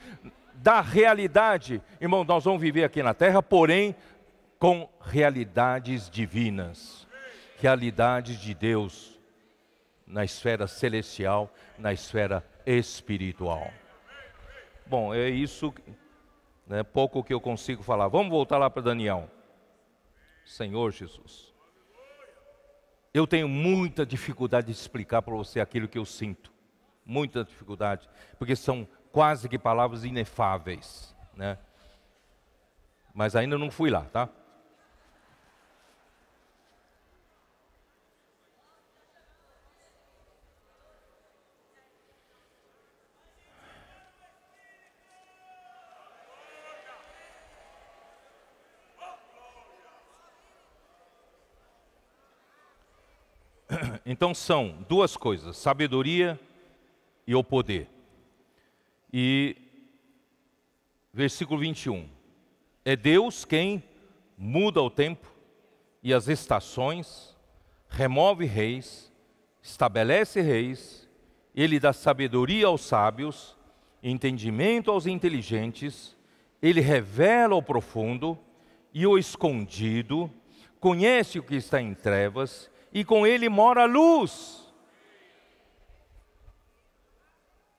da realidade. Irmão, nós vamos viver aqui na terra, porém com realidades divinas, realidades de Deus na esfera celestial, na esfera espiritual. Bom, é isso. Pouco que eu consigo falar. Vamos voltar lá para Daniel. Senhor Jesus, eu tenho muita dificuldade de explicar para você aquilo que eu sinto. Muita dificuldade, porque são quase que palavras inefáveis, né? Mas ainda não fui lá, tá? Então são duas coisas: sabedoria e o poder. E versículo 21. É Deus quem muda o tempo e as estações, remove reis, estabelece reis, ele dá sabedoria aos sábios, entendimento aos inteligentes, ele revela o profundo e o escondido, conhece o que está em trevas, e com ele mora a luz.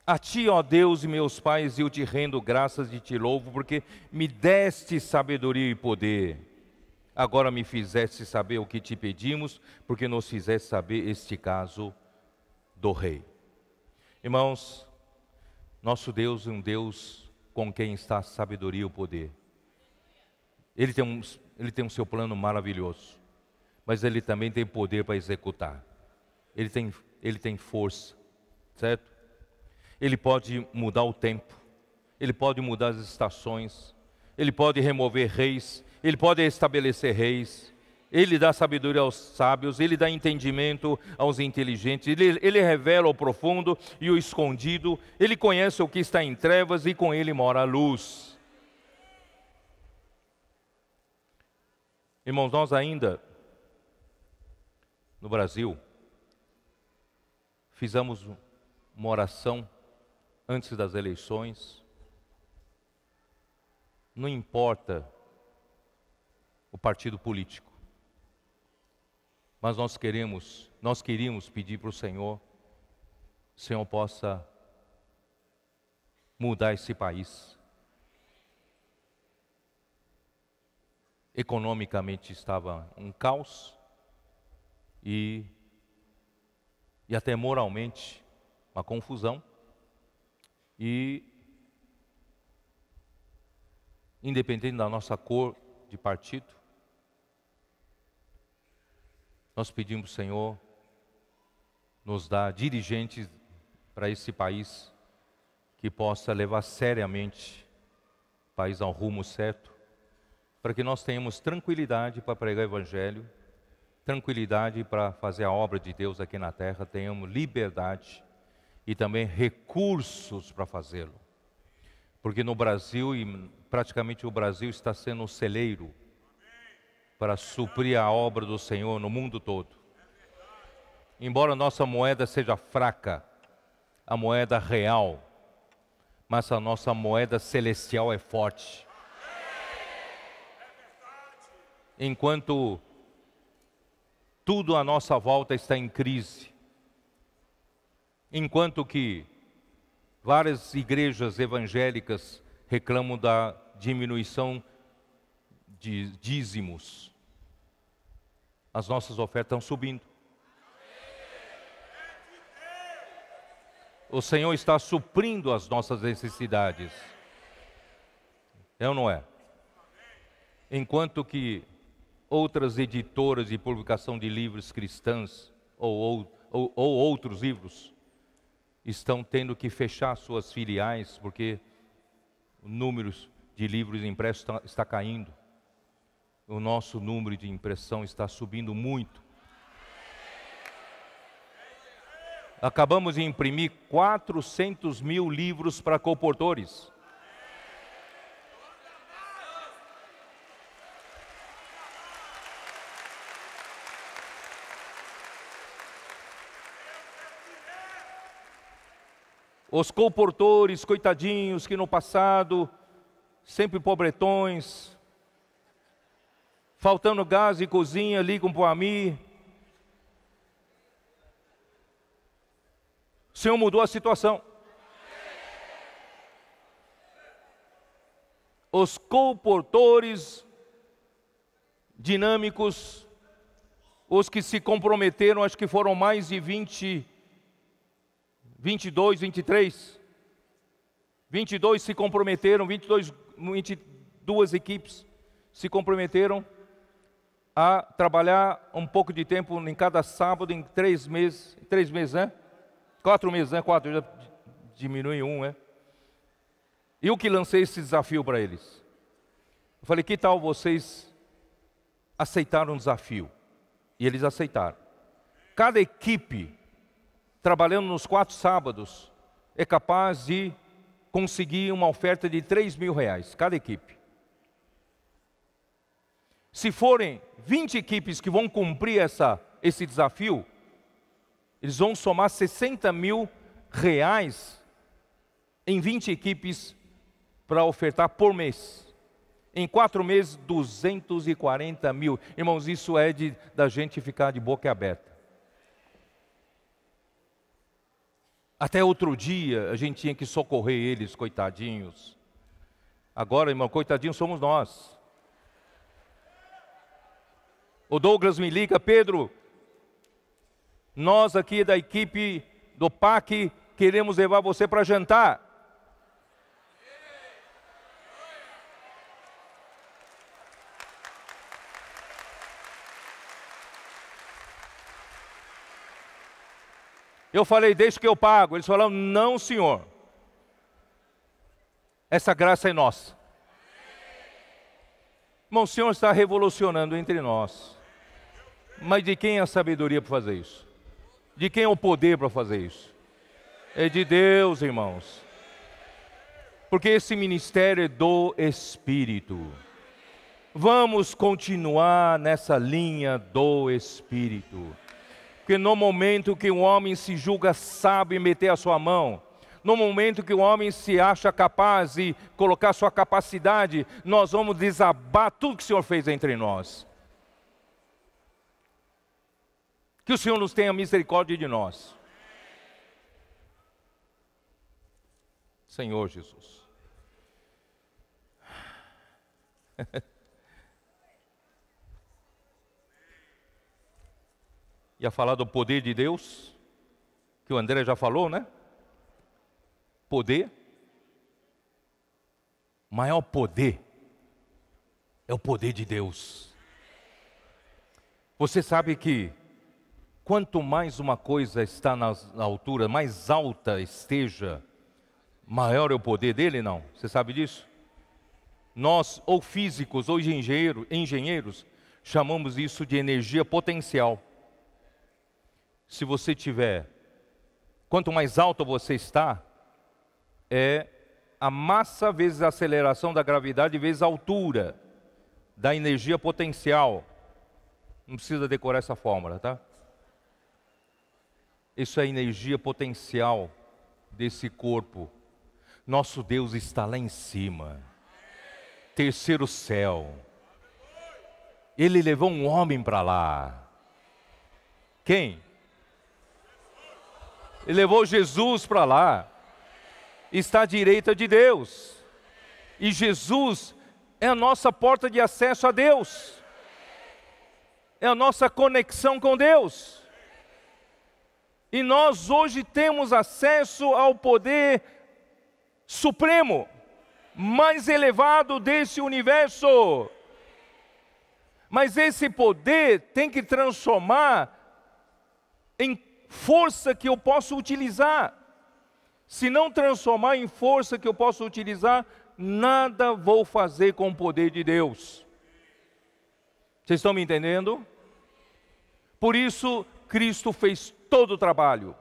A ti, ó Deus e meus pais, eu te rendo graças e te louvo, porque me deste sabedoria e poder. Agora me fizeste saber o que te pedimos, porque nos fizeste saber este caso do rei. Irmãos, nosso Deus é um Deus com quem está a sabedoria e o poder. Ele tem um seu plano maravilhoso, mas Ele também tem poder para executar. Ele tem força, certo? Ele pode mudar o tempo, Ele pode mudar as estações, Ele pode remover reis, Ele pode estabelecer reis, Ele dá sabedoria aos sábios, Ele dá entendimento aos inteligentes, Ele revela o profundo e o escondido, Ele conhece o que está em trevas e com Ele mora a luz. Irmãos, nós ainda, no Brasil, fizemos uma oração antes das eleições. Não importa o partido político, mas nós queríamos pedir para o Senhor possa mudar esse país. Economicamente estava um caos e até moralmente uma confusão. E, independente da nossa cor de partido, nós pedimos, Senhor, nos dá dirigentes para esse país que possa levar seriamente o país ao rumo certo, para que nós tenhamos tranquilidade para pregar o Evangelho, tranquilidade para fazer a obra de Deus aqui na terra, tenhamos liberdade e também recursos para fazê-lo. Porque no Brasil, e praticamente o Brasil está sendo um celeiro para suprir a obra do Senhor no mundo todo. Embora nossa moeda seja fraca, a moeda real, mas a nossa moeda celestial é forte. Enquanto tudo à nossa volta está em crise, enquanto que várias igrejas evangélicas reclamam da diminuição de dízimos, as nossas ofertas estão subindo. O Senhor está suprindo as nossas necessidades. É ou não é? Enquanto que outras editoras de publicação de livros cristãs ou outros livros estão tendo que fechar suas filiais porque o número de livros impressos está caindo. O nosso número de impressão está subindo muito. Acabamos de imprimir 400 mil livros para colportores. Os colportores, coitadinhos, que no passado, sempre pobretões, faltando gás e cozinha, ligam para o AMI. O Senhor mudou a situação. Os colportores dinâmicos, os que se comprometeram, acho que foram mais de 22 se comprometeram, 22 equipes se comprometeram a trabalhar um pouco de tempo em cada sábado, em 3 meses, né? 4 meses, né? 4, já diminui um, né? E eu que lancei esse desafio para eles. Eu falei, que tal vocês aceitaram o desafio? E eles aceitaram. Cada equipe, trabalhando nos 4 sábados, é capaz de conseguir uma oferta de R$3.000, cada equipe. Se forem 20 equipes que vão cumprir esse desafio, eles vão somar 60 mil reais em 20 equipes para ofertar por mês. Em 4 meses, 240 mil. Irmãos, isso é da gente ficar de boca aberta. Até outro dia, a gente tinha que socorrer eles, coitadinhos. Agora, irmão, coitadinhos somos nós. O Douglas me liga: Pedro, nós aqui da equipe do PAC queremos levar você para jantar. Eu falei: deixa que eu pago. Eles falaram: não, senhor. Essa graça é nossa. Irmão, o Senhor está revolucionando entre nós. Mas de quem é a sabedoria para fazer isso? De quem é o poder para fazer isso? É de Deus, irmãos. Porque esse ministério é do Espírito. Vamos continuar nessa linha do Espírito. Porque no momento que o homem se julga sábio em meter a sua mão, no momento que o homem se acha capaz de colocar sua capacidade, nós vamos desabar tudo que o Senhor fez entre nós. Que o Senhor nos tenha misericórdia de nós. Senhor Jesus. Ia falar do poder de Deus, que o André já falou, né? Poder. O maior poder é o poder de Deus. Você sabe que quanto mais uma coisa está na altura, mais alta esteja, maior é o poder dele, não? Você sabe disso? Nós, ou físicos, ou engenheiros, chamamos isso de energia potencial. Se você tiver, quanto mais alto você está, é a massa vezes a aceleração da gravidade vezes a altura da energia potencial. Não precisa decorar essa fórmula, tá? Isso é energia potencial desse corpo. Nosso Deus está lá em cima, terceiro céu. Ele levou um homem para lá. Quem? Ele levou Jesus para lá. Está à direita de Deus. E Jesus é a nossa porta de acesso a Deus. É a nossa conexão com Deus. E nós hoje temos acesso ao poder supremo, mais elevado desse universo. Mas esse poder tem que transformar em força que eu posso utilizar. Se não transformar em força que eu posso utilizar, nada vou fazer com o poder de Deus. Vocês estão me entendendo? Por isso, Cristo fez todo o trabalho.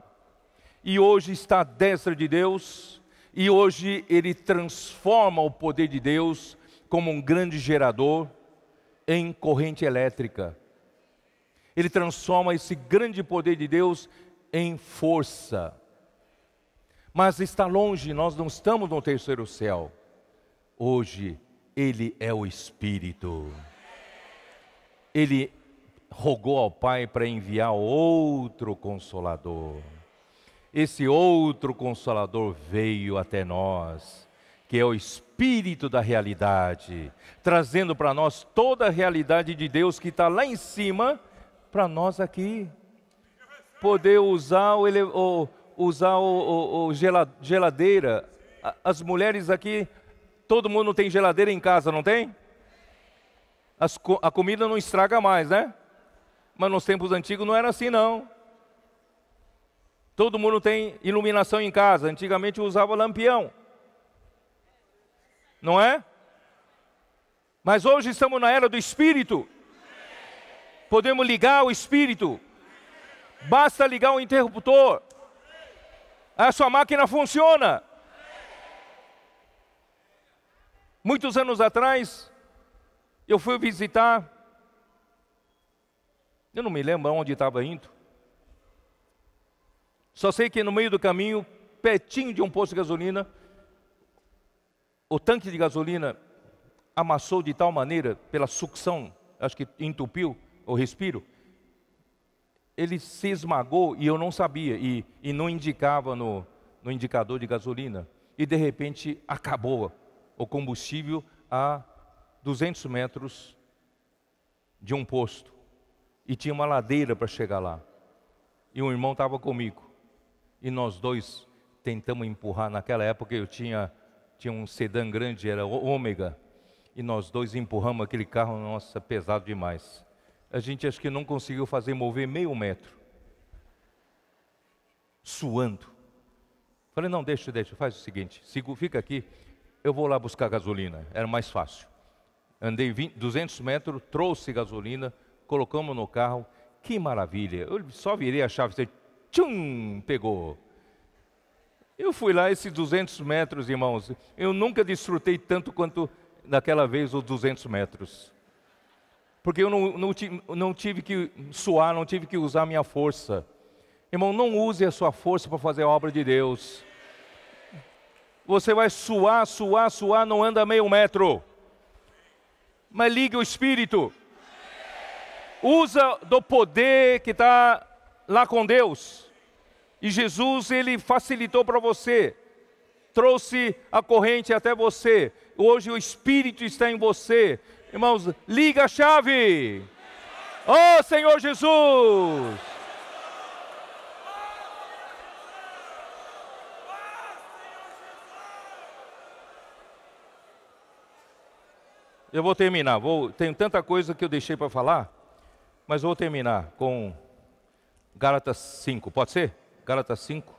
E hoje está à destra de Deus. E hoje Ele transforma o poder de Deus como um grande gerador em corrente elétrica. Ele transforma esse grande poder de Deus em força. Mas está longe, nós não estamos no terceiro céu. Hoje, Ele é o Espírito. Ele rogou ao Pai para enviar outro Consolador. Esse outro Consolador veio até nós, que é o Espírito da realidade, trazendo para nós toda a realidade de Deus que está lá em cima, para nós aqui. Poder usar geladeira. As mulheres aqui, todo mundo tem geladeira em casa, não tem? A comida não estraga mais, né? Mas nos tempos antigos não era assim, não. Todo mundo tem iluminação em casa. Antigamente usava lampião. Não é? Mas hoje estamos na era do Espírito. Podemos ligar o Espírito. Basta ligar o interruptor. A sua máquina funciona. Muitos anos atrás, eu fui visitar Eu não me lembro onde estava indo. Só sei que no meio do caminho, pertinho de um posto de gasolina, o tanque de gasolina amassou de tal maneira, pela sucção, acho que entupiu o respiro, ele se esmagou e eu não sabia, e não indicava no indicador de gasolina. E de repente acabou o combustível a 200 metros de um posto. E tinha uma ladeira para chegar lá. E um irmão estava comigo. E nós dois tentamos empurrar. Naquela época eu tinha um sedã grande, era Ômega. E nós dois empurramos aquele carro, nossa, pesado demais. A gente acho que não conseguiu fazer mover meio metro. Suando. Falei, não, deixa, faz o seguinte, fica aqui, eu vou lá buscar gasolina. Era mais fácil. Andei 200 metros, trouxe gasolina, colocamos no carro. Que maravilha. Eu só virei a chave, tchum, pegou. Eu fui lá esses 200 metros, irmãos. Eu nunca desfrutei tanto quanto naquela vez os 200 metros. Porque eu não tive que suar, não tive que usar a minha força. Irmão, não use a sua força para fazer a obra de Deus. Você vai suar, não anda meio metro. Mas ligue o Espírito. Usa do poder que está lá com Deus. E Jesus, Ele facilitou para você. Trouxe a corrente até você. Hoje o Espírito está em você. Irmãos, liga a chave. Oh, Senhor Jesus. Eu vou terminar. Tenho tanta coisa que eu deixei para falar. Mas vou terminar com Gálatas 5, pode ser? Gálatas 5,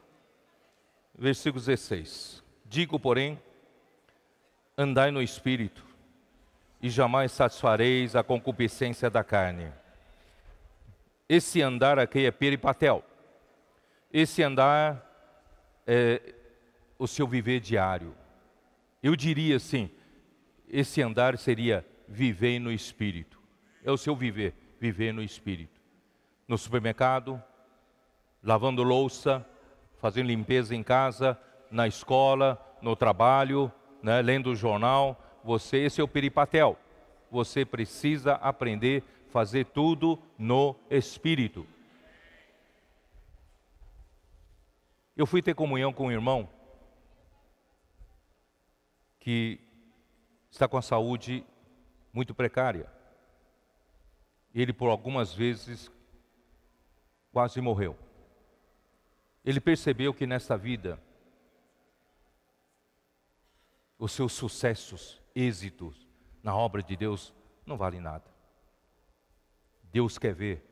versículo 16. Digo, porém, andai no Espírito, e jamais satisfareis a concupiscência da carne. Esse andar aqui é peripatel. Esse andar é o seu viver diário. Eu diria assim, esse andar seria viver no Espírito. É o seu viver no Espírito. No supermercado, lavando louça, fazendo limpeza em casa, na escola, no trabalho, né, lendo o jornal. Esse é o peripatel. Você precisa aprender a fazer tudo no Espírito. Eu fui ter comunhão com um irmão que está com a saúde muito precária. Ele por algumas vezes quase morreu. Ele percebeu que nesta vida os seus sucessos, êxitos na obra de Deus não valem nada. Deus quer ver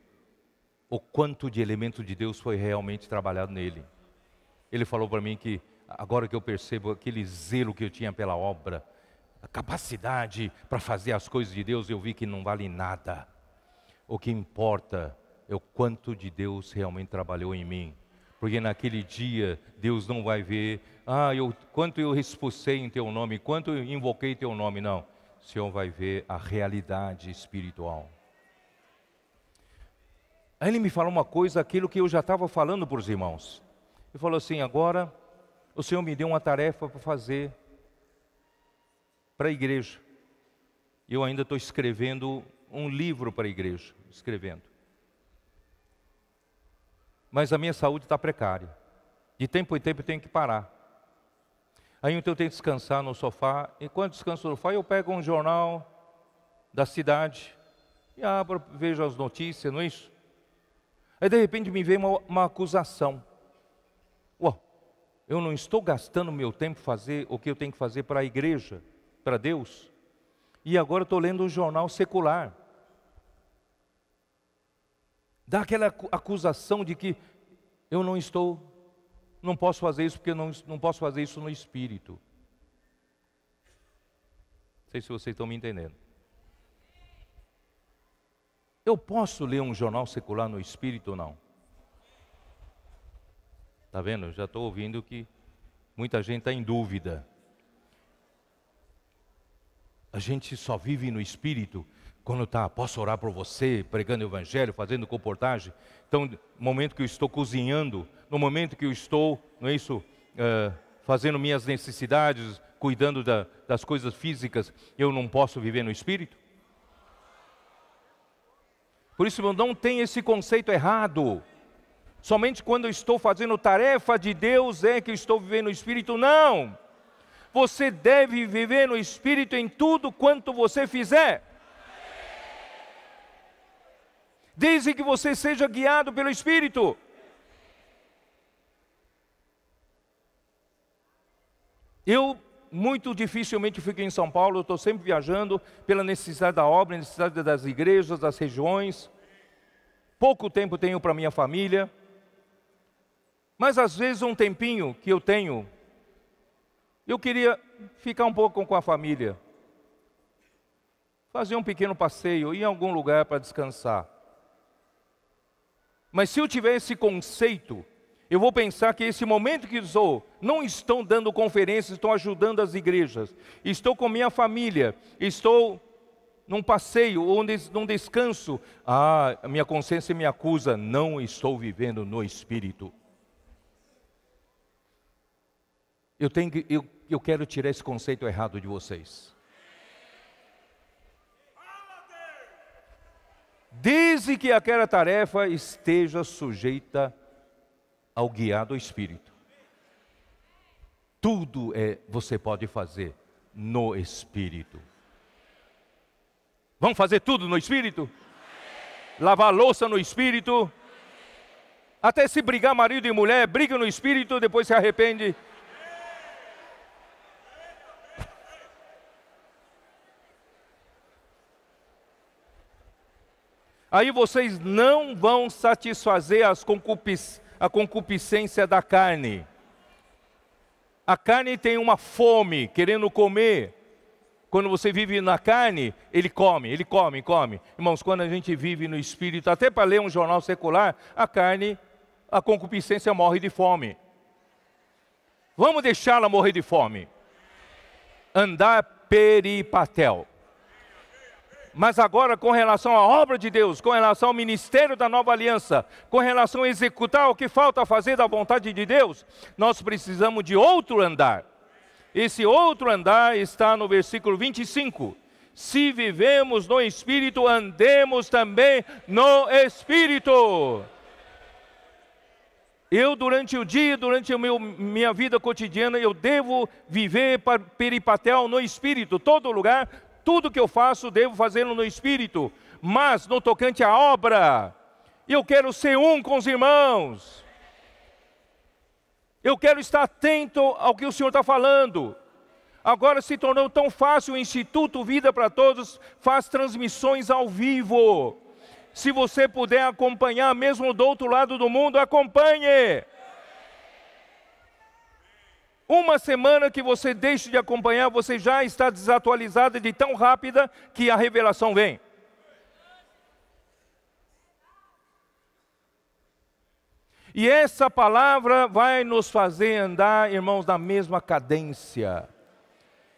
o quanto de elemento de Deus foi realmente trabalhado nele. Ele falou para mim que agora que eu percebo aquele zelo que eu tinha pela obra, a capacidade para fazer as coisas de Deus, eu vi que não vale nada. O que importa é o quanto de Deus realmente trabalhou em mim. Porque naquele dia, Deus não vai ver, quanto eu expulsei em teu nome, quanto eu invoquei teu nome, não. O Senhor vai ver a realidade espiritual. Aí ele me falou uma coisa, aquilo que eu já estava falando para os irmãos. Ele falou assim, agora o Senhor me deu uma tarefa para fazer para a igreja. Eu ainda estou escrevendo um livro para a igreja, Mas a minha saúde está precária. De tempo em tempo eu tenho que parar. Aí então eu tenho que descansar no sofá. Enquanto descanso no sofá, eu pego um jornal da cidade e abro, vejo as notícias, não é isso? Aí de repente me vem uma acusação. Eu não estou gastando meu tempo fazer o que eu tenho que fazer para a igreja, para Deus. E agora estou lendo um jornal secular. Dá aquela acusação de que eu não posso fazer isso porque eu não posso fazer isso no Espírito. Não sei se vocês estão me entendendo. Eu posso ler um jornal secular no Espírito ou não? Está vendo? Eu já estou ouvindo que muita gente está em dúvida. A gente só vive no Espírito Quando está, posso orar por você, pregando o evangelho, fazendo comportagem. Então, no momento que eu estou cozinhando, no momento que eu estou, não é isso, fazendo minhas necessidades, cuidando das coisas físicas, eu não posso viver no Espírito? Por isso, não tem esse conceito errado. Somente quando eu estou fazendo tarefa de Deus é que eu estou vivendo no Espírito. Não! Você deve viver no Espírito em tudo quanto você fizer. Desde que você seja guiado pelo Espírito. Eu muito dificilmente fico em São Paulo, eu estou sempre viajando pela necessidade da obra, necessidade das igrejas, das regiões. Pouco tempo tenho para minha família. Mas às vezes um tempinho que eu tenho, eu queria ficar um pouco com a família. Fazer um pequeno passeio, ir em algum lugar para descansar. Mas se eu tiver esse conceito, eu vou pensar que esse momento que estou, não estão dando conferências, estão ajudando as igrejas. Estou com minha família, estou num passeio ou num descanso. A minha consciência me acusa, não estou vivendo no Espírito. Eu quero tirar esse conceito errado de vocês. Desde que aquela tarefa esteja sujeita ao guiar do Espírito. Tudo você pode fazer no Espírito. Vamos fazer tudo no Espírito? Lavar louça no Espírito? Até se brigar marido e mulher, briga no Espírito, depois se arrepende. Aí vocês não vão satisfazer a concupiscência da carne. A carne tem uma fome, querendo comer. Quando você vive na carne, ele come. Irmãos, quando a gente vive no Espírito, até para ler um jornal secular, a carne, a concupiscência morre de fome. Vamos deixá-la morrer de fome. Andar peripatel. Mas agora, com relação à obra de Deus, com relação ao ministério da nova aliança, com relação a executar o que falta fazer da vontade de Deus, nós precisamos de outro andar. Esse outro andar está no versículo 25. Se vivemos no Espírito, andemos também no Espírito. Eu, durante o dia, durante a minha vida cotidiana, eu devo viver peripatel no Espírito, todo lugar. Tudo que eu faço, devo fazê-lo no Espírito. Mas, no tocante à obra, eu quero ser um com os irmãos. Eu quero estar atento ao que o Senhor está falando. Agora se tornou tão fácil, o Instituto Vida para Todos faz transmissões ao vivo. Se você puder acompanhar, mesmo do outro lado do mundo, acompanhe. Uma semana que você deixa de acompanhar, você já está desatualizado de tão rápida que a revelação vem. E essa palavra vai nos fazer andar, irmãos, na mesma cadência,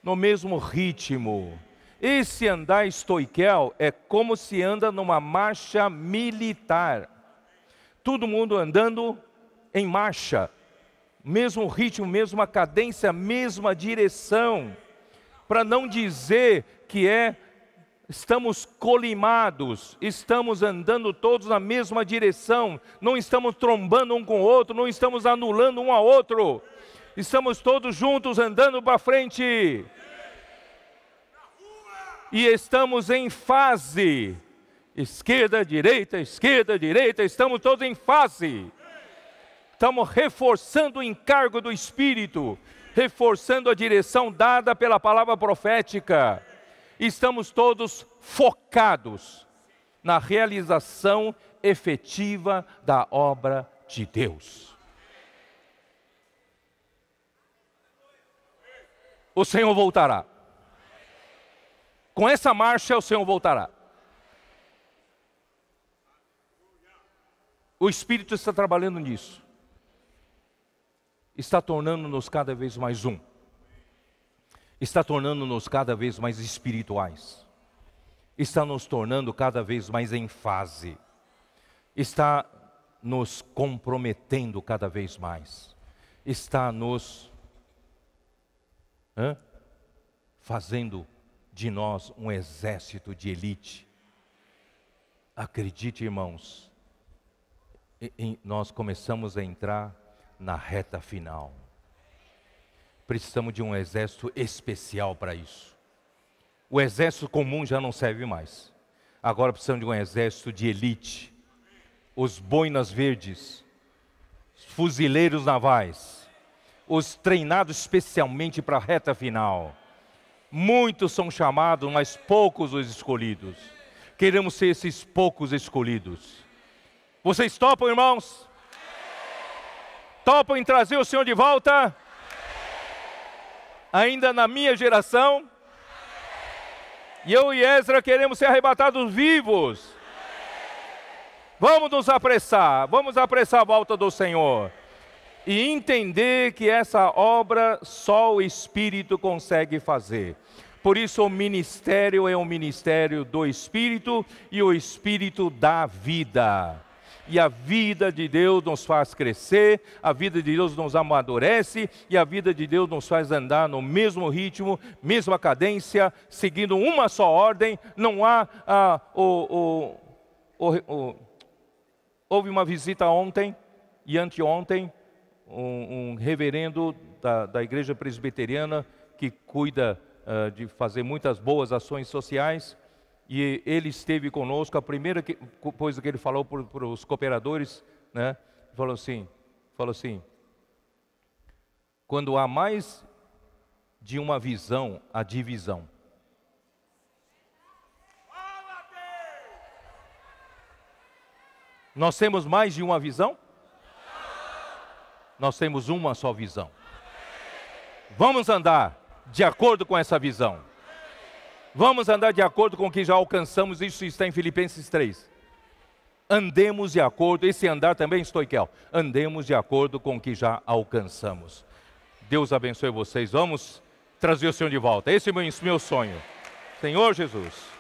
no mesmo ritmo. Esse andar estoiquel é como se anda numa marcha militar. Todo mundo andando em marcha. Mesmo ritmo, mesma cadência, mesma direção, para não dizer que estamos colimados, estamos andando todos na mesma direção, não estamos trombando um com o outro, não estamos anulando um ao outro, estamos todos juntos andando para frente, e estamos em fase, esquerda, direita, estamos todos em fase. Estamos reforçando o encargo do Espírito, reforçando a direção dada pela palavra profética. Estamos todos focados na realização efetiva da obra de Deus. O Senhor voltará. Com essa marcha, o Senhor voltará. O Espírito está trabalhando nisso. Está tornando-nos cada vez mais um. Está tornando-nos cada vez mais espirituais. está nos tornando cada vez mais em fase, está nos comprometendo cada vez mais, está nos fazendo de nós um exército de elite. Acredite, irmãos, nós começamos a entrar na reta final. Precisamos de um exército especial para isso. O exército comum já não serve mais. Agora precisamos de um exército de elite. Os boinas verdes, os fuzileiros navais, os treinados especialmente para a reta final. Muitos são chamados, mas poucos os escolhidos. Queremos ser esses poucos escolhidos. Vocês topam, irmãos? Topam em trazer o Senhor de volta? Ainda na minha geração? E eu e Ezra queremos ser arrebatados vivos. Vamos nos apressar, vamos apressar a volta do Senhor. E entender que essa obra só o Espírito consegue fazer. Por isso o ministério é um ministério do Espírito e o Espírito dá vida. E a vida de Deus nos faz crescer, a vida de Deus nos amadurece e a vida de Deus nos faz andar no mesmo ritmo, mesma cadência, seguindo uma só ordem. Não há houve uma visita ontem e anteontem, um reverendo da igreja presbiteriana que cuida de fazer muitas boas ações sociais, e ele esteve conosco. A primeira coisa que ele falou para os cooperadores, né, falou assim, quando há mais de uma visão, há divisão. Nós temos mais de uma visão? Nós temos uma só visão. Vamos andar de acordo com essa visão. Vamos andar de acordo com o que já alcançamos. Isso está em Filipenses 3. Andemos de acordo, esse andar também, Stoikel. Andemos de acordo com o que já alcançamos. Deus abençoe vocês. Vamos trazer o Senhor de volta. Esse é o meu sonho. Senhor Jesus.